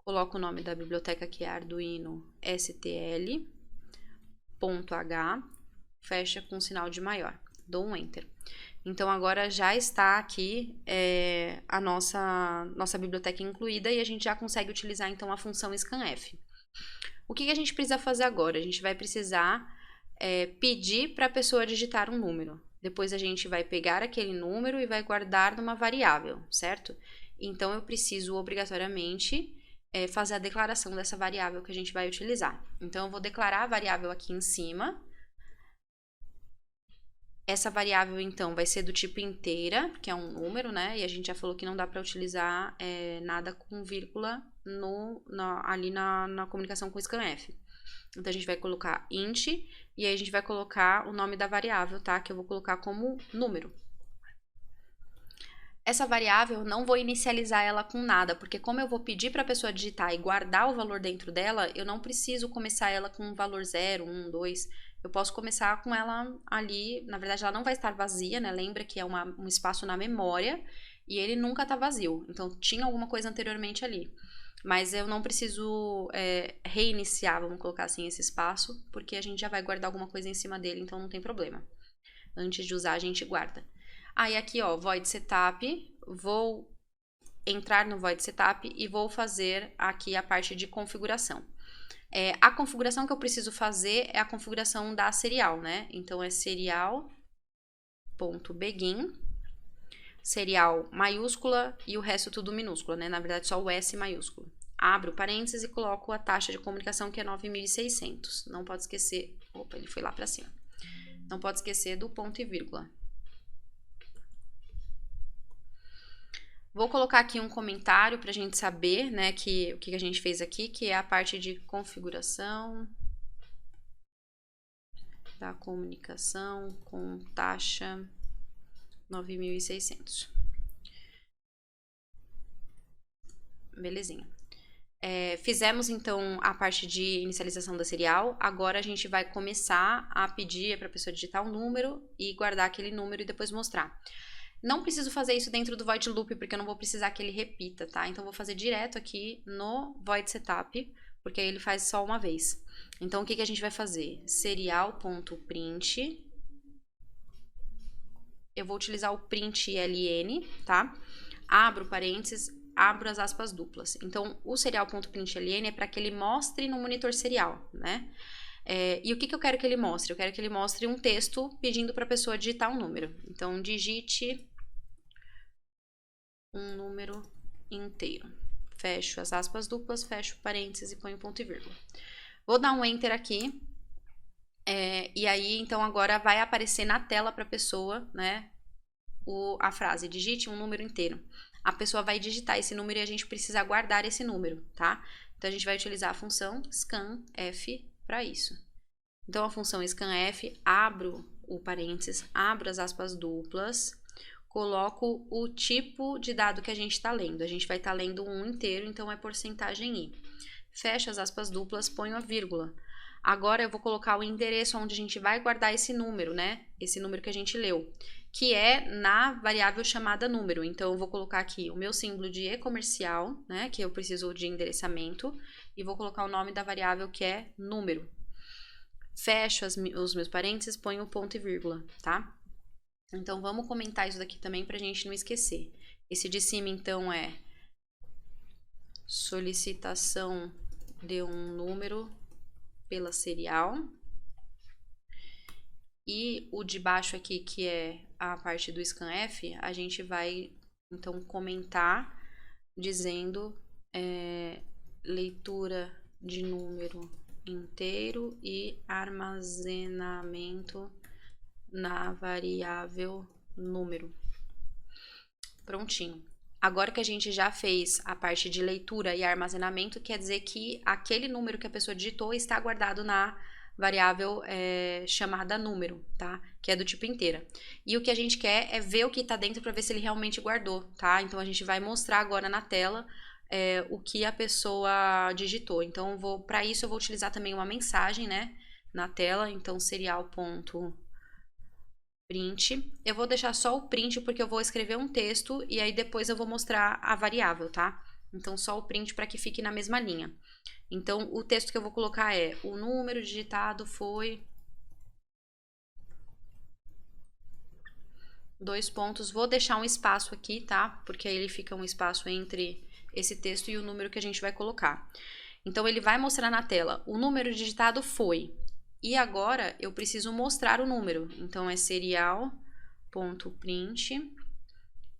coloco o nome da biblioteca que é Arduino STL.h, fecha com sinal de maior, dou um Enter. Então, agora já está aqui a nossa biblioteca incluída e a gente já consegue utilizar, então, a função scanf. O que a gente precisa fazer agora? A gente vai precisar pedir para a pessoa digitar um número. Depois a gente vai pegar aquele número e vai guardar numa variável, certo? Então eu preciso obrigatoriamente fazer a declaração dessa variável que a gente vai utilizar. Então eu vou declarar a variável aqui em cima. Essa variável, então, vai ser do tipo inteira, que é um número, né? E a gente já falou que não dá para utilizar nada com vírgula ali na comunicação com scanf. Então, a gente vai colocar int, e aí a gente vai colocar o nome da variável, tá? Que eu vou colocar como número. Essa variável, eu não vou inicializar ela com nada, porque como eu vou pedir para a pessoa digitar e guardar o valor dentro dela, eu não preciso começar ela com um valor 0, 1, 2... Eu posso começar com ela ali, na verdade ela não vai estar vazia, né? Lembra que é um espaço na memória e ele nunca tá vazio. Então tinha alguma coisa anteriormente ali. Mas eu não preciso reiniciar, vamos colocar assim, esse espaço, porque a gente já vai guardar alguma coisa em cima dele, então não tem problema. Antes de usar a gente guarda. Aí aqui ó, void setup, vou entrar no void setup e vou fazer aqui a parte de configuração. A configuração que eu preciso fazer é a configuração da serial, né? Então, é serial.begin, serial maiúscula e o resto tudo minúscula, né? Na verdade, só o S maiúsculo. Abro parênteses e coloco a taxa de comunicação, que é 9.600. Não pode esquecer... Opa, ele foi lá para cima. Não pode esquecer do ponto e vírgula. Vou colocar aqui um comentário para a gente saber, né, o que a gente fez aqui, que é a parte de configuração da comunicação com taxa 9.600. Belezinha. Fizemos, então, a parte de inicialização da serial. Agora a gente vai começar a pedir para a pessoa digitar um número e guardar aquele número e depois mostrar. Não preciso fazer isso dentro do void loop, porque eu não vou precisar que ele repita, tá? Então, vou fazer direto aqui no void setup, porque aí ele faz só uma vez. Então, o que a gente vai fazer? Serial.print. Eu vou utilizar o print ln, tá? Abro parênteses, abro as aspas duplas. Então, o serial.println é para que ele mostre no monitor serial, né? E o que eu quero que ele mostre? Eu quero que ele mostre um texto pedindo para a pessoa digitar um número. Então, digite um número inteiro. Fecho as aspas duplas, fecho parênteses e ponho ponto e vírgula. Vou dar um enter aqui. E aí, então, agora vai aparecer na tela para a pessoa, né, a frase, digite um número inteiro. A pessoa vai digitar esse número e a gente precisa guardar esse número, tá? Então, a gente vai utilizar a função scanf para isso. Então, a função scanf, abro o parênteses, abro as aspas duplas, coloco o tipo de dado que a gente está lendo. A gente vai estar lendo um inteiro, então é porcentagem i. Fecho as aspas duplas, ponho a vírgula. Agora eu vou colocar o endereço onde a gente vai guardar esse número, né? Esse número que a gente leu, que é na variável chamada número. Então eu vou colocar aqui o meu símbolo de e-comercial, né? Que eu preciso de endereçamento, e vou colocar o nome da variável, que é número. Fecho os meus parênteses, ponho ponto e vírgula, tá? Então, vamos comentar isso daqui também para a gente não esquecer. Esse de cima, então, é solicitação de um número pela serial. E o de baixo aqui, que é a parte do scanf, a gente vai, então, comentar dizendo leitura de número inteiro e armazenamento na variável número. Prontinho. Agora que a gente já fez a parte de leitura e armazenamento, quer dizer que aquele número que a pessoa digitou está guardado na variável chamada número, tá? Que é do tipo inteira. E o que a gente quer é ver o que está dentro para ver se ele realmente guardou, tá? Então, a gente vai mostrar agora na tela o que a pessoa digitou. Então, para isso, eu vou utilizar também uma mensagem, né? Na tela. Então, serial.print. Eu vou deixar só o print porque eu vou escrever um texto e aí depois eu vou mostrar a variável, tá? Então, só o print para que fique na mesma linha. Então, o texto que eu vou colocar é: o número digitado foi... dois pontos. Vou deixar um espaço aqui, tá? Porque aí ele fica um espaço entre esse texto e o número que a gente vai colocar. Então, ele vai mostrar na tela, o número digitado foi. E agora, eu preciso mostrar o número. Então, é serial.print.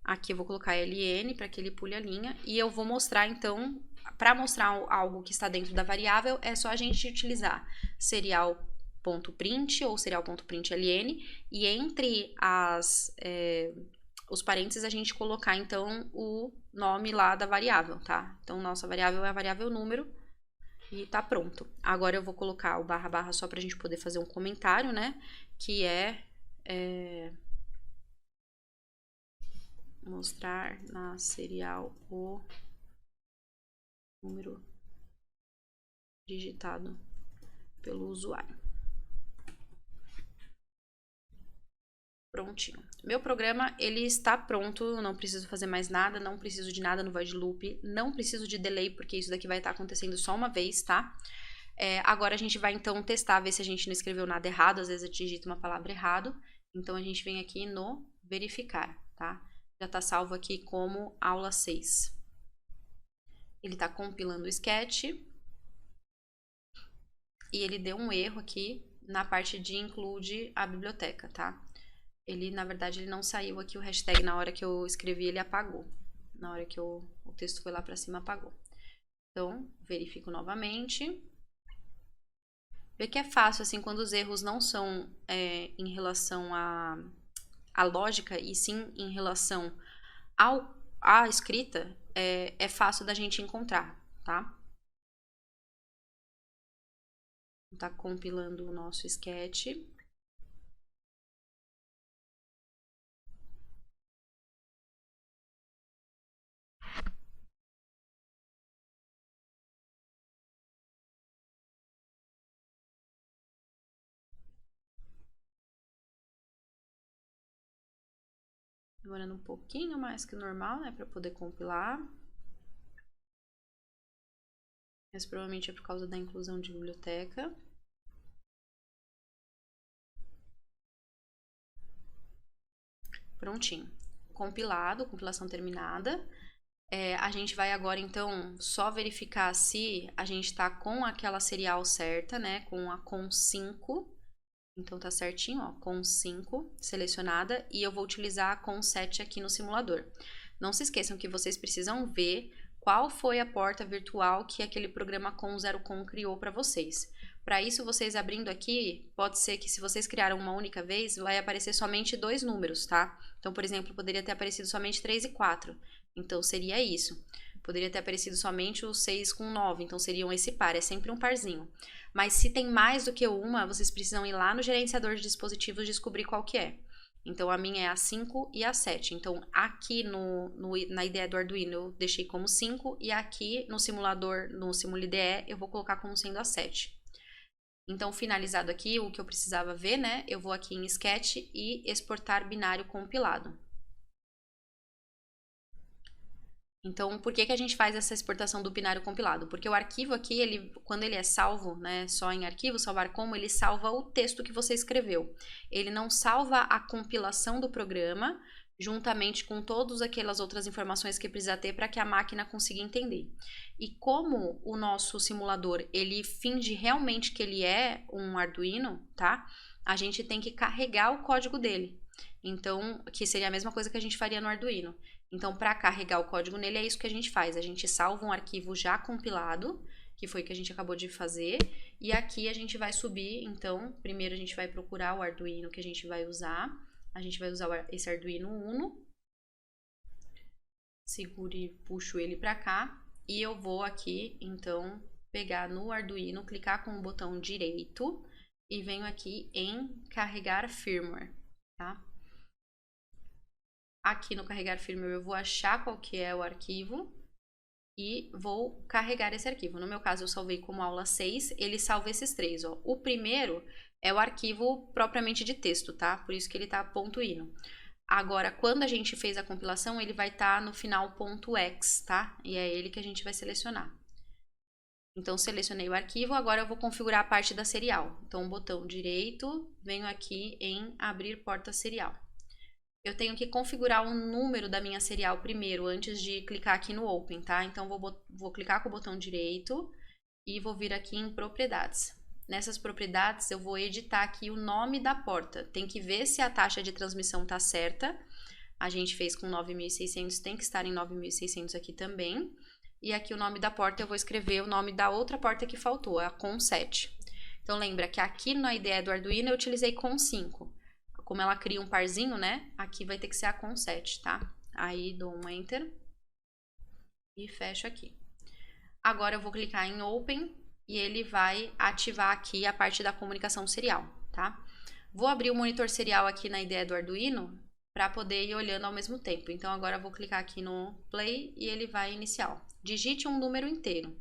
Aqui eu vou colocar LN para que ele pule a linha. E eu vou mostrar, então, para mostrar algo que está dentro da variável, é só a gente utilizar serial.print ou serial.println. E entre os parênteses, a gente colocar, então, o nome lá da variável, tá? Então, nossa variável é a variável número e tá pronto. Agora, eu vou colocar o / só pra gente poder fazer um comentário, né? Que mostrar na serial o número digitado pelo usuário. Prontinho. Meu programa, ele está pronto, não preciso fazer mais nada, não preciso de nada no void loop, não preciso de delay, porque isso daqui vai estar acontecendo só uma vez, tá? Agora a gente vai então testar, ver se a gente não escreveu nada errado, às vezes eu digito uma palavra errado, então a gente vem aqui no verificar, tá? Já está salvo aqui como aula 6. Ele está compilando o sketch e ele deu um erro aqui na parte de include a biblioteca, tá? Ele, na verdade, ele não saiu aqui o hashtag na hora que eu escrevi, ele apagou. Na hora que o texto foi lá para cima, apagou. Então, verifico novamente. Vê que é fácil, assim, quando os erros não são em relação à lógica, e sim em relação à escrita, é fácil da gente encontrar, tá? Tá compilando o nosso sketch. Demorando um pouquinho mais que o normal, né, para poder compilar. Mas provavelmente é por causa da inclusão de biblioteca. Prontinho. Compilado, compilação terminada. A gente vai agora, então, só verificar se a gente está com aquela serial certa, né, com a com 5. Então, tá certinho, ó, com 5 selecionada, e eu vou utilizar a com 7 aqui no simulador. Não se esqueçam que vocês precisam ver qual foi a porta virtual que aquele programa com0com criou para vocês. Para isso, vocês abrindo aqui, pode ser que se vocês criaram uma única vez, vai aparecer somente 2 números, tá? Então, por exemplo, poderia ter aparecido somente 3 e 4. Então, seria isso. Poderia ter aparecido somente o 6 com 9, então seriam esse par, é sempre um parzinho. Mas se tem mais do que uma, vocês precisam ir lá no gerenciador de dispositivos e descobrir qual que é. Então, a minha é a 5 e a 7. Então, aqui na ideia do Arduino, eu deixei como 5, e aqui no simulador, no SimuliDE, eu vou colocar como sendo a 7. Então, finalizado aqui, o que eu precisava ver, né? Eu vou aqui em Sketch e exportar binário compilado. Então, por que a gente faz essa exportação do binário compilado? Porque o arquivo aqui, quando ele é salvo, né, só em arquivo, salvar como, ele salva o texto que você escreveu. Ele não salva a compilação do programa, juntamente com todas aquelas outras informações que precisa ter para que a máquina consiga entender. E como o nosso simulador, ele finge realmente que ele é um Arduino, tá? A gente tem que carregar o código dele. Então, que seria a mesma coisa que a gente faria no Arduino. Então, para carregar o código nele, é isso que a gente faz. A gente salva um arquivo já compilado, que foi o que a gente acabou de fazer. E aqui a gente vai subir, então, primeiro a gente vai procurar o Arduino que a gente vai usar. A gente vai usar esse Arduino Uno. Seguro e puxo ele para cá. E eu vou aqui, então, pegar no Arduino, clicar com o botão direito e venho aqui em carregar firmware, tá? Aqui no carregar firmware eu vou achar qual que é o arquivo e vou carregar esse arquivo. No meu caso eu salvei como aula 6, ele salva esses 3, ó. O primeiro é o arquivo propriamente de texto, tá? Por isso que ele tá .ino. Agora, quando a gente fez a compilação, ele vai estar no final .x, tá? E é ele que a gente vai selecionar. Então, selecionei o arquivo, agora eu vou configurar a parte da serial. Então, botão direito, venho aqui em abrir porta serial. Eu tenho que configurar o número da minha serial primeiro, antes de clicar aqui no Open, tá? Então, vou clicar com o botão direito e vou vir aqui em propriedades. Nessas propriedades eu vou editar aqui o nome da porta. Tem que ver se a taxa de transmissão tá certa. A gente fez com 9.600, tem que estar em 9.600 aqui também. E aqui o nome da porta eu vou escrever o nome da outra porta que faltou, a COM7. Então lembra que aqui na IDE do Arduino eu utilizei COM5. Como ela cria um parzinho, né? Aqui vai ter que ser a COM7, tá? Aí dou um Enter e fecho aqui. Agora eu vou clicar em Open e ele vai ativar aqui a parte da comunicação serial, tá? Vou abrir o monitor serial aqui na IDE do Arduino para poder ir olhando ao mesmo tempo. Então agora eu vou clicar aqui no Play e ele vai iniciar. Digite um número inteiro.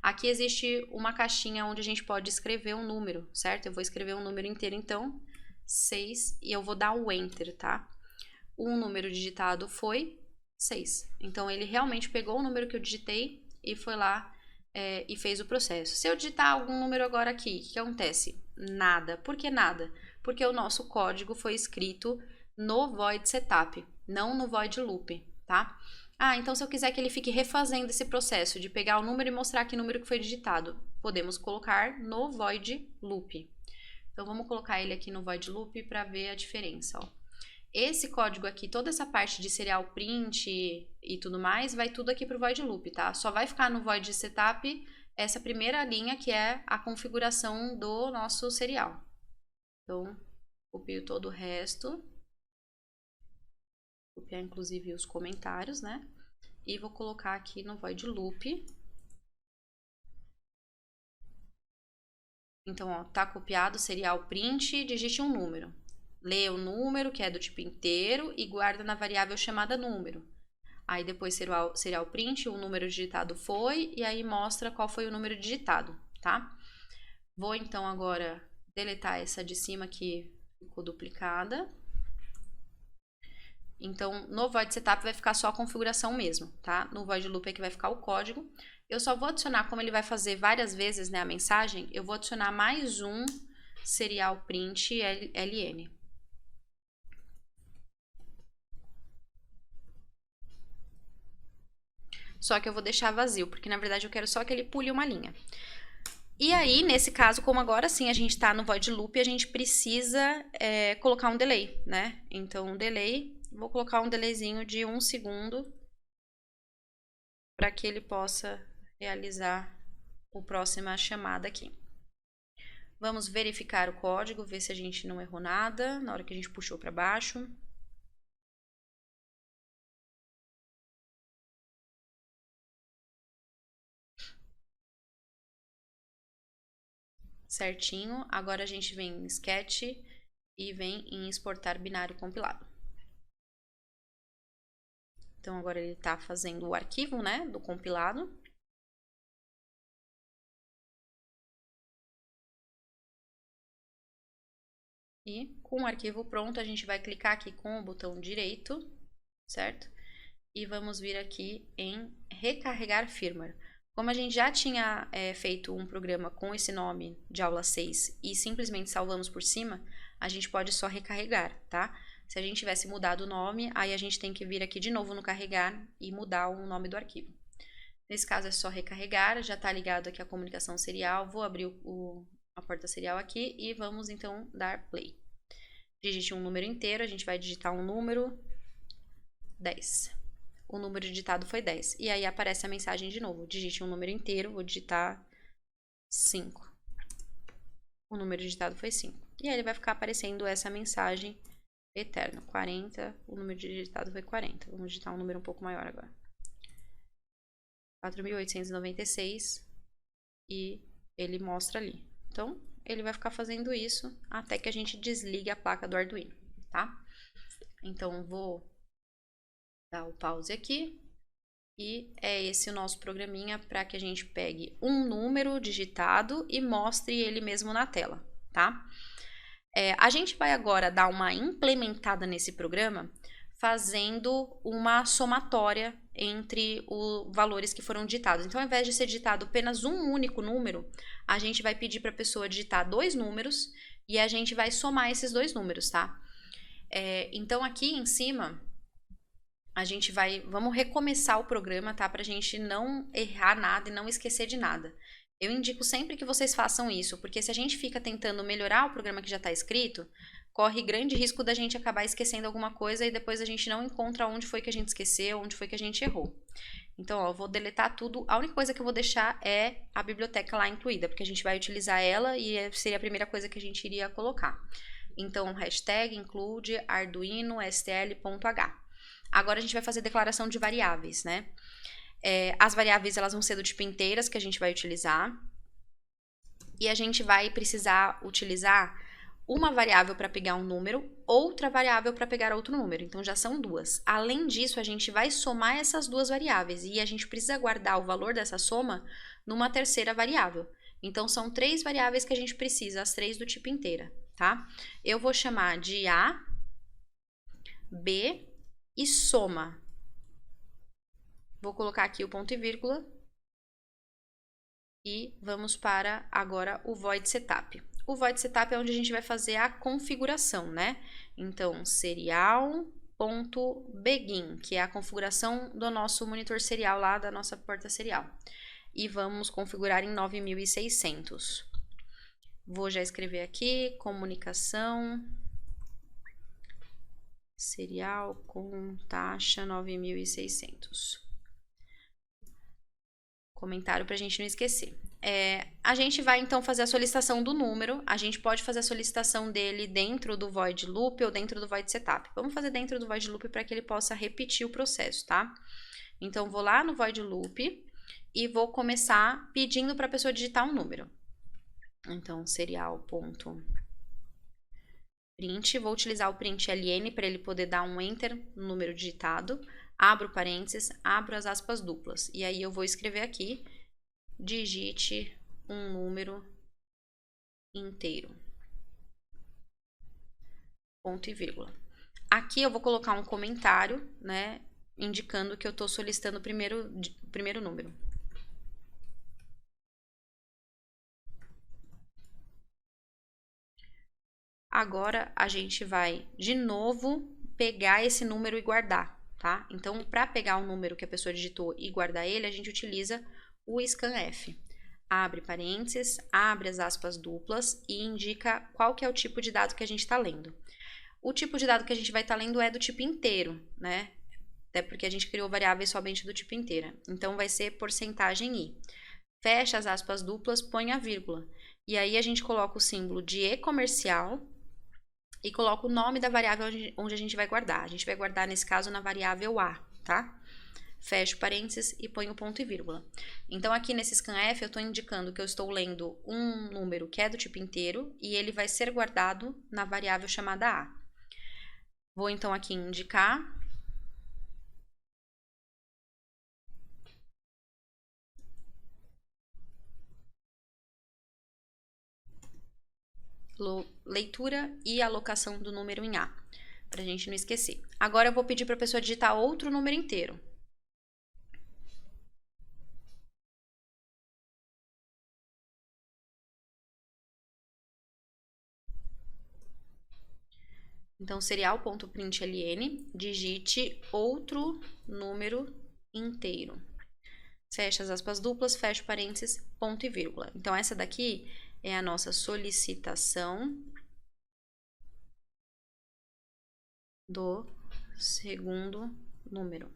Aqui existe uma caixinha onde a gente pode escrever um número, certo? Eu vou escrever um número inteiro, então, 6, e eu vou dar o Enter, tá? O número digitado foi 6. Então, ele realmente pegou o número que eu digitei e foi lá e fez o processo. Se eu digitar algum número agora aqui, o que acontece? Nada. Por que nada? Porque o nosso código foi escrito no void setup, não no void loop, tá? Ah, então se eu quiser que ele fique refazendo esse processo de pegar o número e mostrar que número que foi digitado, podemos colocar no void loop. Então vamos colocar ele aqui no void loop para ver a diferença, ó. Esse código aqui, toda essa parte de serial print e tudo mais, vai tudo aqui para o void loop, tá? Só vai ficar no void setup essa primeira linha que é a configuração do nosso serial. Então, copio todo o resto. Copiar inclusive os comentários, né? E vou colocar aqui no void loop. Então, ó, tá copiado serial print, digite um número. Lê o número, que é do tipo inteiro, e guarda na variável chamada número. Aí depois serial print, o número digitado foi, e aí mostra qual foi o número digitado, tá? Vou então agora deletar essa de cima que ficou duplicada. Então, no void setup vai ficar só a configuração mesmo, tá? No void loop é que vai ficar o código. Eu só vou adicionar, como ele vai fazer várias vezes, né, a mensagem, eu vou adicionar mais um serial print ln. Só que eu vou deixar vazio, porque na verdade eu quero só que ele pule uma linha. E aí, nesse caso, como agora sim a gente tá no void loop, a gente precisa colocar um delay, né? Então, um delay, vou colocar um delayzinho de 1 segundo para que ele possa realizar a próxima chamada aqui. Vamos verificar o código, ver se a gente não errou nada na hora que a gente puxou para baixo. Certinho. Agora a gente vem em Sketch e vem em exportar binário compilado. Então agora ele está fazendo o arquivo, né, do compilado. E com o arquivo pronto, a gente vai clicar aqui com o botão direito, certo? E vamos vir aqui em recarregar firmware. Como a gente já tinha feito um programa com esse nome de aula 6 e simplesmente salvamos por cima, a gente pode só recarregar, tá? Se a gente tivesse mudado o nome, aí a gente tem que vir aqui de novo no carregar e mudar o nome do arquivo. Nesse caso é só recarregar, já está ligado aqui a comunicação serial, vou abrir a porta serial aqui e vamos então dar play. Digite um número inteiro, a gente vai digitar um número 10. O número digitado foi 10. E aí aparece a mensagem de novo. Digite um número inteiro, vou digitar 5. O número digitado foi 5. E aí ele vai ficar aparecendo essa mensagem eterna. 40, o número digitado foi 40. Vamos digitar um número um pouco maior agora. 4.896 e ele mostra ali. Então, ele vai ficar fazendo isso até que a gente desligue a placa do Arduino, tá? Então, vou dar o pause aqui. E é esse o nosso programinha para que a gente pegue um número digitado e mostre ele mesmo na tela, tá? A gente vai agora dar uma implementada nesse programa fazendo uma somatória entre os valores que foram digitados. Então, ao invés de ser digitado apenas um único número, a gente vai pedir para a pessoa digitar 2 números e a gente vai somar esses 2 números, tá? Então, aqui em cima, a gente vamos recomeçar o programa, tá? Pra gente não errar nada e não esquecer de nada. Eu indico sempre que vocês façam isso, porque se a gente fica tentando melhorar o programa que já está escrito, corre grande risco da gente acabar esquecendo alguma coisa e depois a gente não encontra onde foi que a gente esqueceu, onde foi que a gente errou. Então, ó, eu vou deletar tudo. A única coisa que eu vou deixar é a biblioteca lá incluída, porque a gente vai utilizar ela e seria a primeira coisa que a gente iria colocar. Então, hashtag include arduino stl.h. Agora a gente vai fazer declaração de variáveis, né? As variáveis elas vão ser do tipo inteiras que a gente vai utilizar. E a gente vai precisar utilizar uma variável para pegar um número, outra variável para pegar outro número. Então, já são duas. Além disso, a gente vai somar essas duas variáveis e a gente precisa guardar o valor dessa soma numa terceira variável. Então, são 3 variáveis que a gente precisa, as 3 do tipo inteira, tá? Eu vou chamar de A, B e soma. Vou colocar aqui o ponto e vírgula. E vamos para agora o void setup. O void setup é onde a gente vai fazer a configuração, né? Então, serial.begin, que é a configuração do nosso monitor serial lá, da nossa porta serial. E vamos configurar em 9600. Vou já escrever aqui, comunicação serial com taxa 9600. Comentário para a gente não esquecer. A gente vai então fazer a solicitação do número. A gente pode fazer a solicitação dele dentro do void loop ou dentro do void setup. Vamos fazer dentro do void loop para que ele possa repetir o processo, tá? Então, vou lá no void loop e vou começar pedindo para a pessoa digitar um número. Então, serial.print. Vou utilizar o print ln para ele poder dar um enter no número digitado. Abro parênteses, abro as aspas duplas. E aí eu vou escrever aqui, digite um número inteiro. Ponto e vírgula. Aqui eu vou colocar um comentário, né, indicando que eu estou solicitando o primeiro número. Agora a gente vai, de novo, pegar esse número e guardar. Tá? Então, para pegar o número que a pessoa digitou e guardar ele, a gente utiliza o scanf. Abre parênteses, abre as aspas duplas e indica qual que é o tipo de dado que a gente está lendo. O tipo de dado que a gente vai estar lendo é do tipo inteiro, né? Até porque a gente criou variáveis somente do tipo inteira. Então, vai ser porcentagem i. Fecha as aspas duplas, põe a vírgula. E aí, a gente coloca o símbolo de e comercial e coloca o nome da variável onde a gente vai guardar. A gente vai guardar, nesse caso, na variável A, tá? Fecho parênteses e ponho ponto e vírgula. Então, aqui nesse scanf, eu estou indicando que eu estou lendo um número que é do tipo inteiro e ele vai ser guardado na variável chamada A. Vou, então, aqui indicar leitura e alocação do número em A, para a gente não esquecer. Agora eu vou pedir para a pessoa digitar outro número inteiro. Então, serial.println, digite outro número inteiro. Fecha as aspas duplas, fecha parênteses, ponto e vírgula. Então, essa daqui é a nossa solicitação do segundo número.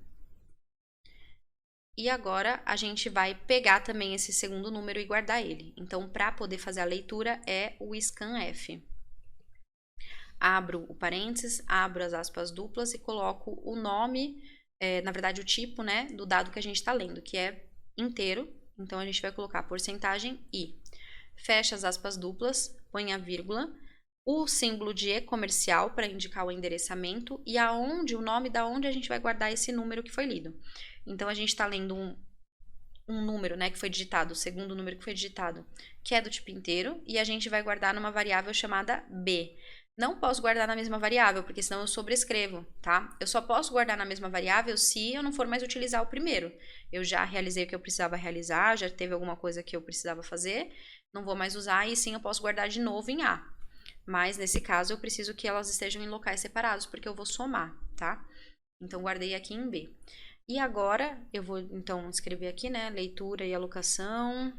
E agora, a gente vai pegar também esse segundo número e guardar ele. Então, para poder fazer a leitura, é o scanf. Abro o parênteses, abro as aspas duplas e coloco o nome, na verdade, o tipo, né, do dado que a gente está lendo, que é inteiro. Então, a gente vai colocar porcentagem i. Fecha as aspas duplas, põe a vírgula, o símbolo de e comercial para indicar o endereçamento e o nome da onde a gente vai guardar esse número que foi lido. Então, a gente está lendo um número, né, que foi digitado, o segundo número que foi digitado, que é do tipo inteiro, e a gente vai guardar numa variável chamada b. Não posso guardar na mesma variável, porque senão eu sobrescrevo, tá? Eu só posso guardar na mesma variável se eu não for mais utilizar o primeiro. Eu já realizei o que eu precisava realizar, já teve alguma coisa que eu precisava fazer, não vou mais usar, e sim eu posso guardar de novo em A. Mas, nesse caso, eu preciso que elas estejam em locais separados, porque eu vou somar, tá? Então, guardei aqui em B. E agora, eu vou, então, escrever aqui, né, leitura e alocação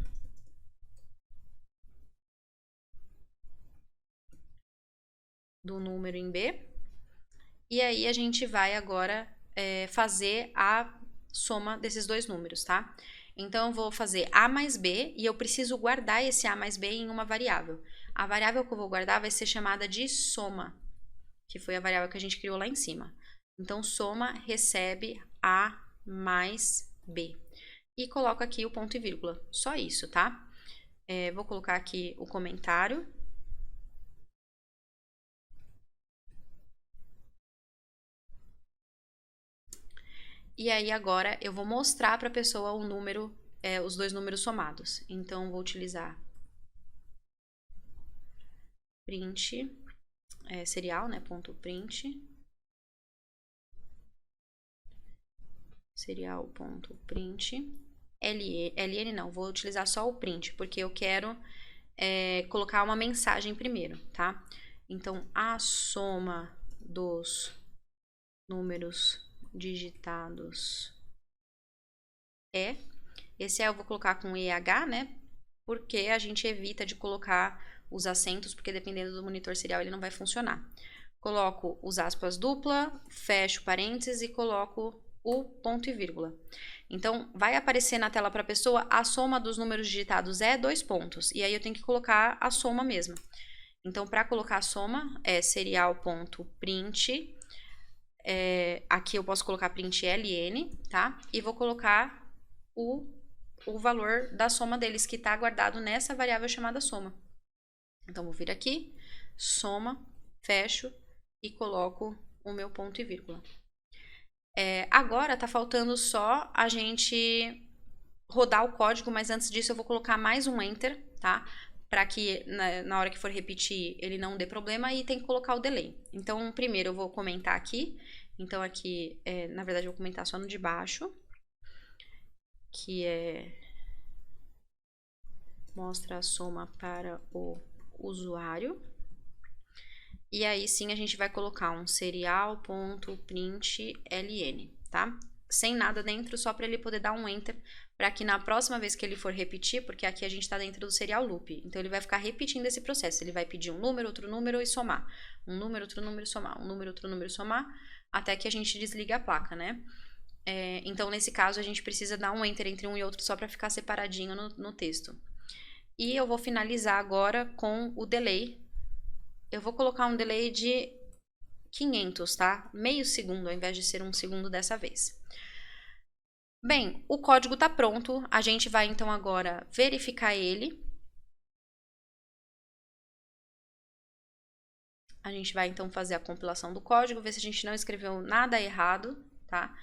do número em B. E aí a gente vai agora fazer a soma desses dois números, tá? Então eu vou fazer A mais B e eu preciso guardar esse A mais B em uma variável. A variável que eu vou guardar vai ser chamada de soma, que foi a variável que a gente criou lá em cima. Então, soma recebe A mais B. E coloco aqui o ponto e vírgula. Só isso, tá? Vou colocar aqui o comentário. E aí, agora, eu vou mostrar para a pessoa o número, os dois números somados. Então, vou utilizar print, serial, né? Ponto print. Serial.print. LN não, vou utilizar só o print, porque eu quero colocar uma mensagem primeiro, tá? Então, a soma dos números digitados esse eu vou colocar com EH, né? Porque a gente evita de colocar os acentos, porque dependendo do monitor serial ele não vai funcionar. Coloco os aspas dupla, fecho parênteses e coloco o ponto e vírgula. Então, vai aparecer na tela para a pessoa a soma dos números digitados é 2 pontos. E aí eu tenho que colocar a soma mesmo. Então, para colocar a soma, é serial.print. Aqui eu posso colocar print LN, tá? E vou colocar o valor da soma deles, que está guardado nessa variável chamada soma. Então, vou vir aqui, soma, fecho e coloco o meu ponto e vírgula. Agora tá faltando só a gente rodar o código, mas antes disso eu vou colocar mais um enter, tá? Para que na hora que for repetir ele não dê problema, e tem que colocar o delay. Então, primeiro eu vou comentar aqui. Então, aqui, na verdade, eu vou comentar só no de baixo, que mostra a soma para o usuário. E aí sim a gente vai colocar um serial.println, tá? Sem nada dentro, só para ele poder dar um enter, para que na próxima vez que ele for repetir, porque aqui a gente está dentro do serial loop, então ele vai ficar repetindo esse processo. Ele vai pedir um número, outro número e somar. Um número, outro número, somar. Um número, outro número, somar, até que a gente desliga a placa, né? Então, nesse caso, a gente precisa dar um enter entre um e outro só para ficar separadinho no texto. E eu vou finalizar agora com o delay. Eu vou colocar um delay de 500, tá? Meio segundo, ao invés de ser 1 segundo dessa vez. Bem, o código tá pronto. A gente vai, então, agora verificar ele. A gente vai, então, fazer a compilação do código, ver se a gente não escreveu nada errado, tá?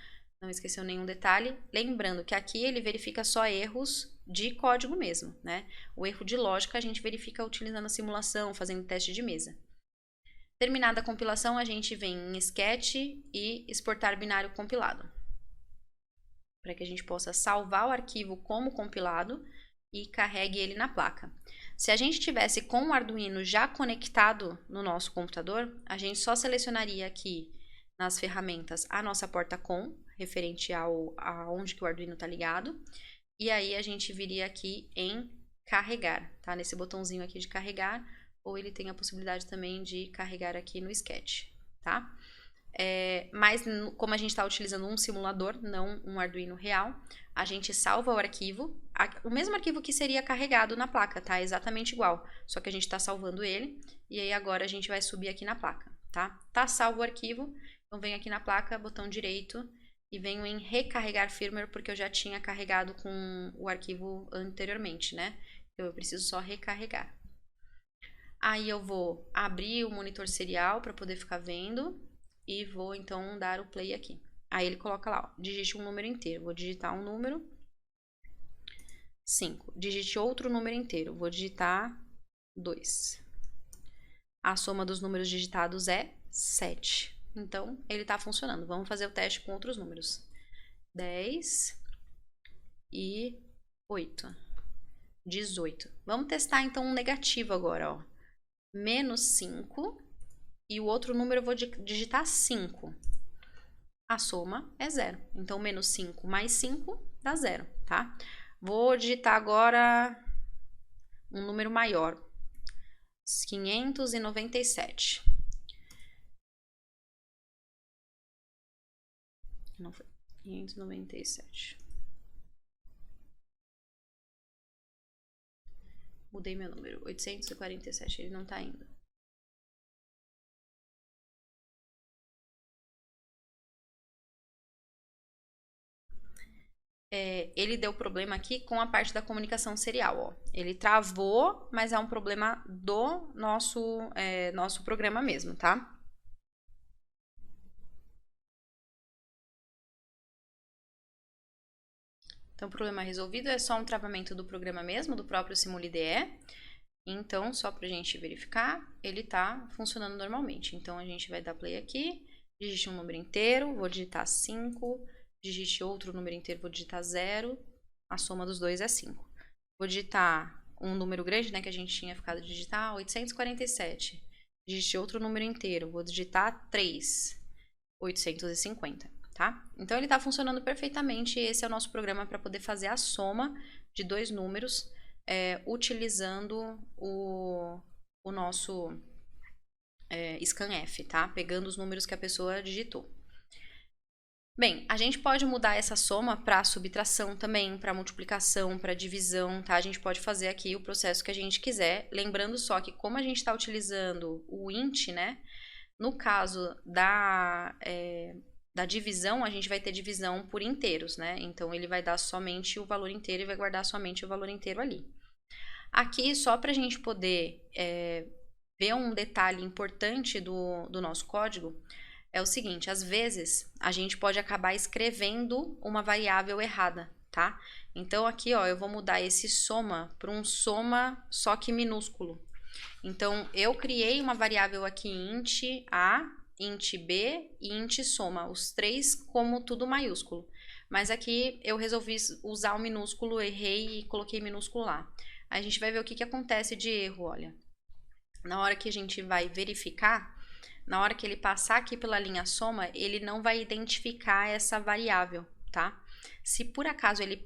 Não esqueceu nenhum detalhe. Lembrando que aqui ele verifica só erros de código mesmo, né? O erro de lógica a gente verifica utilizando a simulação, fazendo teste de mesa. Terminada a compilação, a gente vem em Sketch e exportar binário compilado, para que a gente possa salvar o arquivo como compilado e carregue ele na placa. Se a gente tivesse com o Arduino já conectado no nosso computador, a gente só selecionaria aqui nas ferramentas a nossa porta COM, referente aonde que o Arduino está ligado, e aí a gente viria aqui em carregar, tá? Nesse botãozinho aqui de carregar, ou ele tem a possibilidade também de carregar aqui no Sketch, tá? Mas como a gente está utilizando um simulador, não um Arduino real, a gente salva o arquivo, o mesmo arquivo que seria carregado na placa, tá? Exatamente igual, só que a gente está salvando ele, e aí agora a gente vai subir aqui na placa, tá? Tá salvo o arquivo, então venho aqui na placa, botão direito, e venho em recarregar firmware, porque eu já tinha carregado com o arquivo anteriormente, né? Então eu preciso só recarregar. Aí eu vou abrir o monitor serial para poder ficar vendo e vou então dar o play aqui. Aí ele coloca lá, ó, digite um número inteiro. Vou digitar um número, 5. Digite outro número inteiro. Vou digitar 2. A soma dos números digitados é 7. Então, ele está funcionando. Vamos fazer o teste com outros números. 10 e 8. 18. Vamos testar então um negativo agora, ó. Menos 5. E o outro número eu vou digitar 5. A soma é 0. Então, menos 5 mais 5 dá 0, tá? Vou digitar agora um número maior. 597. Não foi. 597. Mudei meu número. 847. Ele não tá indo. Ele deu problema aqui com a parte da comunicação serial, ó. Ele travou, mas é um problema do nosso programa mesmo, tá? Então, o problema resolvido é só um travamento do programa mesmo, do próprio Simula IDE. Então, só pra gente verificar, ele tá funcionando normalmente. Então, a gente vai dar play aqui, digite um número inteiro, vou digitar 5, digite outro número inteiro, vou digitar 0, a soma dos dois é 5. Vou digitar um número grande, né, que a gente tinha ficado de digitar, 847. Digite outro número inteiro, vou digitar 3, 850, tá? Então, ele tá funcionando perfeitamente, esse é o nosso programa para poder fazer a soma de dois números, utilizando o nosso scanf, tá? Pegando os números que a pessoa digitou. Bem, a gente pode mudar essa soma para subtração também, para multiplicação, para divisão, tá? A gente pode fazer aqui o processo que a gente quiser, lembrando só que como a gente está utilizando o int, né? No caso da divisão, a gente vai ter divisão por inteiros, né? Então, ele vai dar somente o valor inteiro e vai guardar somente o valor inteiro ali. Aqui, só para a gente poder ver um detalhe importante do nosso código, é o seguinte, às vezes, a gente pode acabar escrevendo uma variável errada, tá? Então, aqui, ó, eu vou mudar esse soma para um soma só que minúsculo. Então, eu criei uma variável aqui int A, int B e int soma, os três como tudo maiúsculo. Mas aqui eu resolvi usar o minúsculo, errei e coloquei minúsculo lá. A gente vai ver o que acontece de erro, olha. Na hora que a gente vai verificar, na hora que ele passar aqui pela linha soma, ele não vai identificar essa variável, tá? Se por acaso ele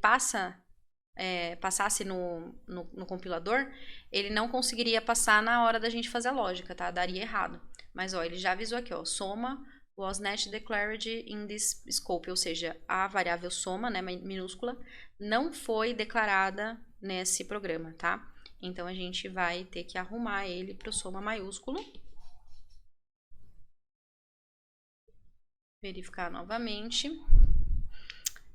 passasse no compilador, ele não conseguiria passar na hora da gente fazer a lógica, tá? Daria errado. Mas, ó, ele já avisou aqui, ó, soma was not declared in this scope, ou seja, a variável soma, né, minúscula, não foi declarada nesse programa, tá? Então, a gente vai ter que arrumar ele para o soma maiúsculo. Verificar novamente.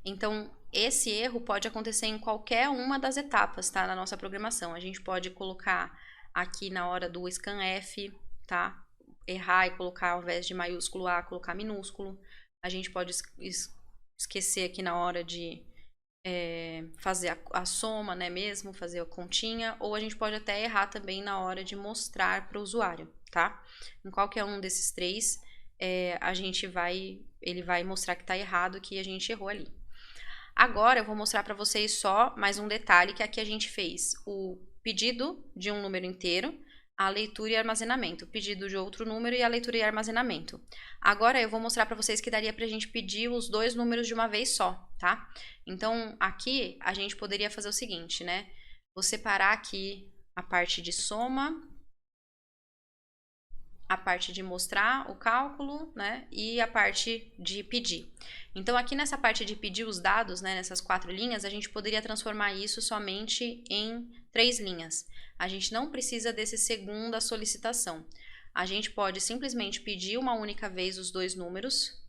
Então, esse erro pode acontecer em qualquer uma das etapas, tá? Na nossa programação. A gente pode colocar aqui na hora do scanf, tá? Errar e colocar ao invés de maiúsculo A, colocar minúsculo. A gente pode esquecer aqui na hora de fazer a soma, né, mesmo, fazer a continha, ou a gente pode até errar também na hora de mostrar para o usuário, tá? Em qualquer um desses três, ele vai mostrar que está errado, que a gente errou ali. Agora eu vou mostrar para vocês só mais um detalhe, que aqui a gente fez o pedido de um número inteiro, a leitura e armazenamento, o pedido de outro número e a leitura e armazenamento. Agora eu vou mostrar para vocês que daria para a gente pedir os dois números de uma vez só, tá? Então, aqui a gente poderia fazer o seguinte, né? Vou separar aqui a parte de soma, a parte de mostrar o cálculo, né? E a parte de pedir. Então, aqui nessa parte de pedir os dados, né? Nessas 4 linhas, a gente poderia transformar isso somente em 3 linhas. A gente não precisa desse segunda solicitação. A gente pode simplesmente pedir uma única vez os dois números,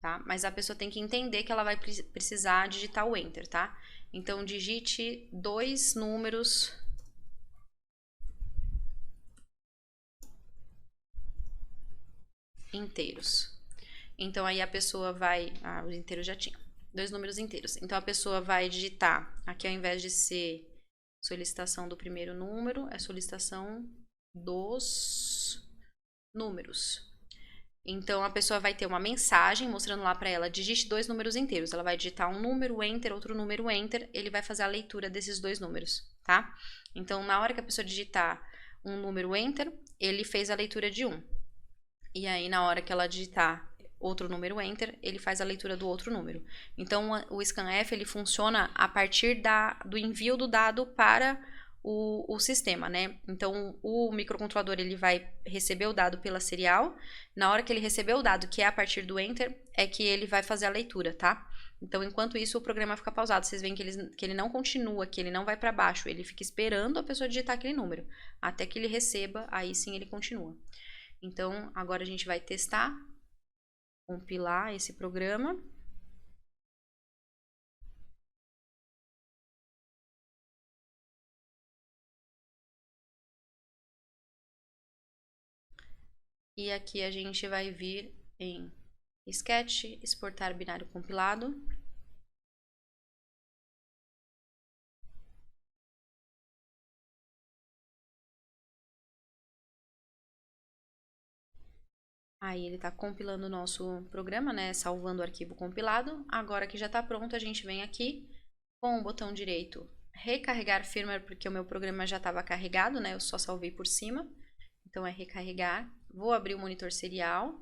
tá? Mas a pessoa tem que entender que ela vai precisar digitar o Enter, tá? Então, digite 2 números inteiros. Então, aí a pessoa vai... Ah, os inteiros já tinha. 2 números inteiros. Então, a pessoa vai digitar, aqui ao invés de ser solicitação do primeiro número, é solicitação dos números. Então, a pessoa vai ter uma mensagem mostrando lá para ela, digite 2 números inteiros. Ela vai digitar um número, Enter, outro número, Enter. Ele vai fazer a leitura desses 2 números, tá? Então, na hora que a pessoa digitar um número, Enter, ele fez a leitura de um. E aí, na hora que ela digitar outro número, Enter, ele faz a leitura do outro número. Então, o scanf, ele funciona a partir do envio do dado para o sistema, né? Então, o microcontrolador, ele vai receber o dado pela serial. Na hora que ele receber o dado, que é a partir do enter, é que ele vai fazer a leitura, tá? Então, enquanto isso, o programa fica pausado. Vocês veem que ele não continua, que ele não vai para baixo. Ele fica esperando a pessoa digitar aquele número. Até que ele receba, aí sim ele continua. Então, agora a gente vai testar, compilar esse programa. E aqui a gente vai vir em Sketch, exportar binário compilado. Aí ele está compilando o nosso programa, né? Salvando o arquivo compilado. Agora que já está pronto, a gente vem aqui com o botão direito recarregar firmware, porque o meu programa já estava carregado, né? Eu só salvei por cima. Então é recarregar. Vou abrir o monitor serial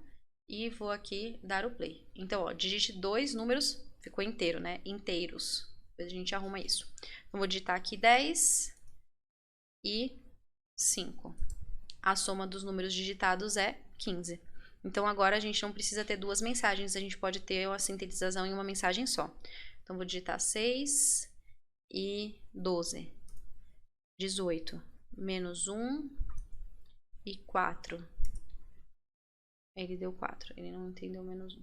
e vou aqui dar o play. Então, ó, digite 2 números, ficou inteiro, né? Inteiros. Depois a gente arruma isso. Então, vou digitar aqui 10 e 5. A soma dos números digitados é 15. Então, agora a gente não precisa ter 2 mensagens, a gente pode ter a sintetização em uma mensagem só. Então, vou digitar 6 e 12. 18 menos 1 e 4. Ele deu 4, ele não entendeu menos 1.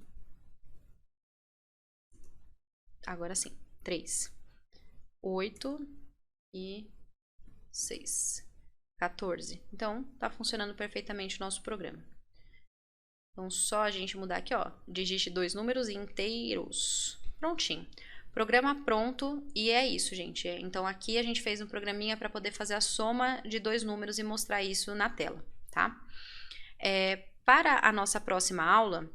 Agora sim, 3. 8 e 6. 14. Então, tá funcionando perfeitamente o nosso programa. Então, só a gente mudar aqui, ó. Digite 2 números inteiros. Prontinho. Programa pronto e é isso, gente. Então, aqui a gente fez um programinha para poder fazer a soma de 2 números e mostrar isso na tela, tá? Para a nossa próxima aula,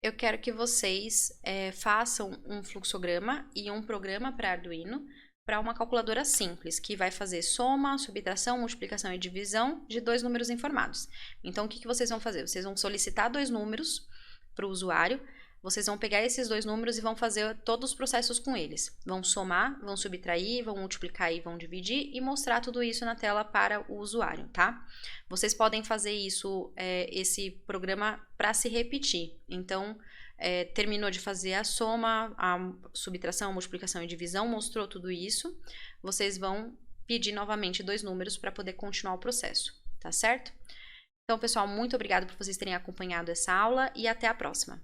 eu quero que vocês façam um fluxograma e um programa para Arduino para uma calculadora simples, que vai fazer soma, subtração, multiplicação e divisão de 2 números informados. Então, o que vocês vão fazer? Vocês vão solicitar 2 números para o usuário, vocês vão pegar esses 2 números e vão fazer todos os processos com eles. Vão somar, vão subtrair, vão multiplicar e vão dividir e mostrar tudo isso na tela para o usuário, tá? Vocês podem fazer isso, esse programa para se repetir. Então, terminou de fazer a soma, a subtração, a multiplicação e divisão, mostrou tudo isso. Vocês vão pedir novamente 2 números para poder continuar o processo, tá certo? Então, pessoal, muito obrigada por vocês terem acompanhado essa aula e até a próxima.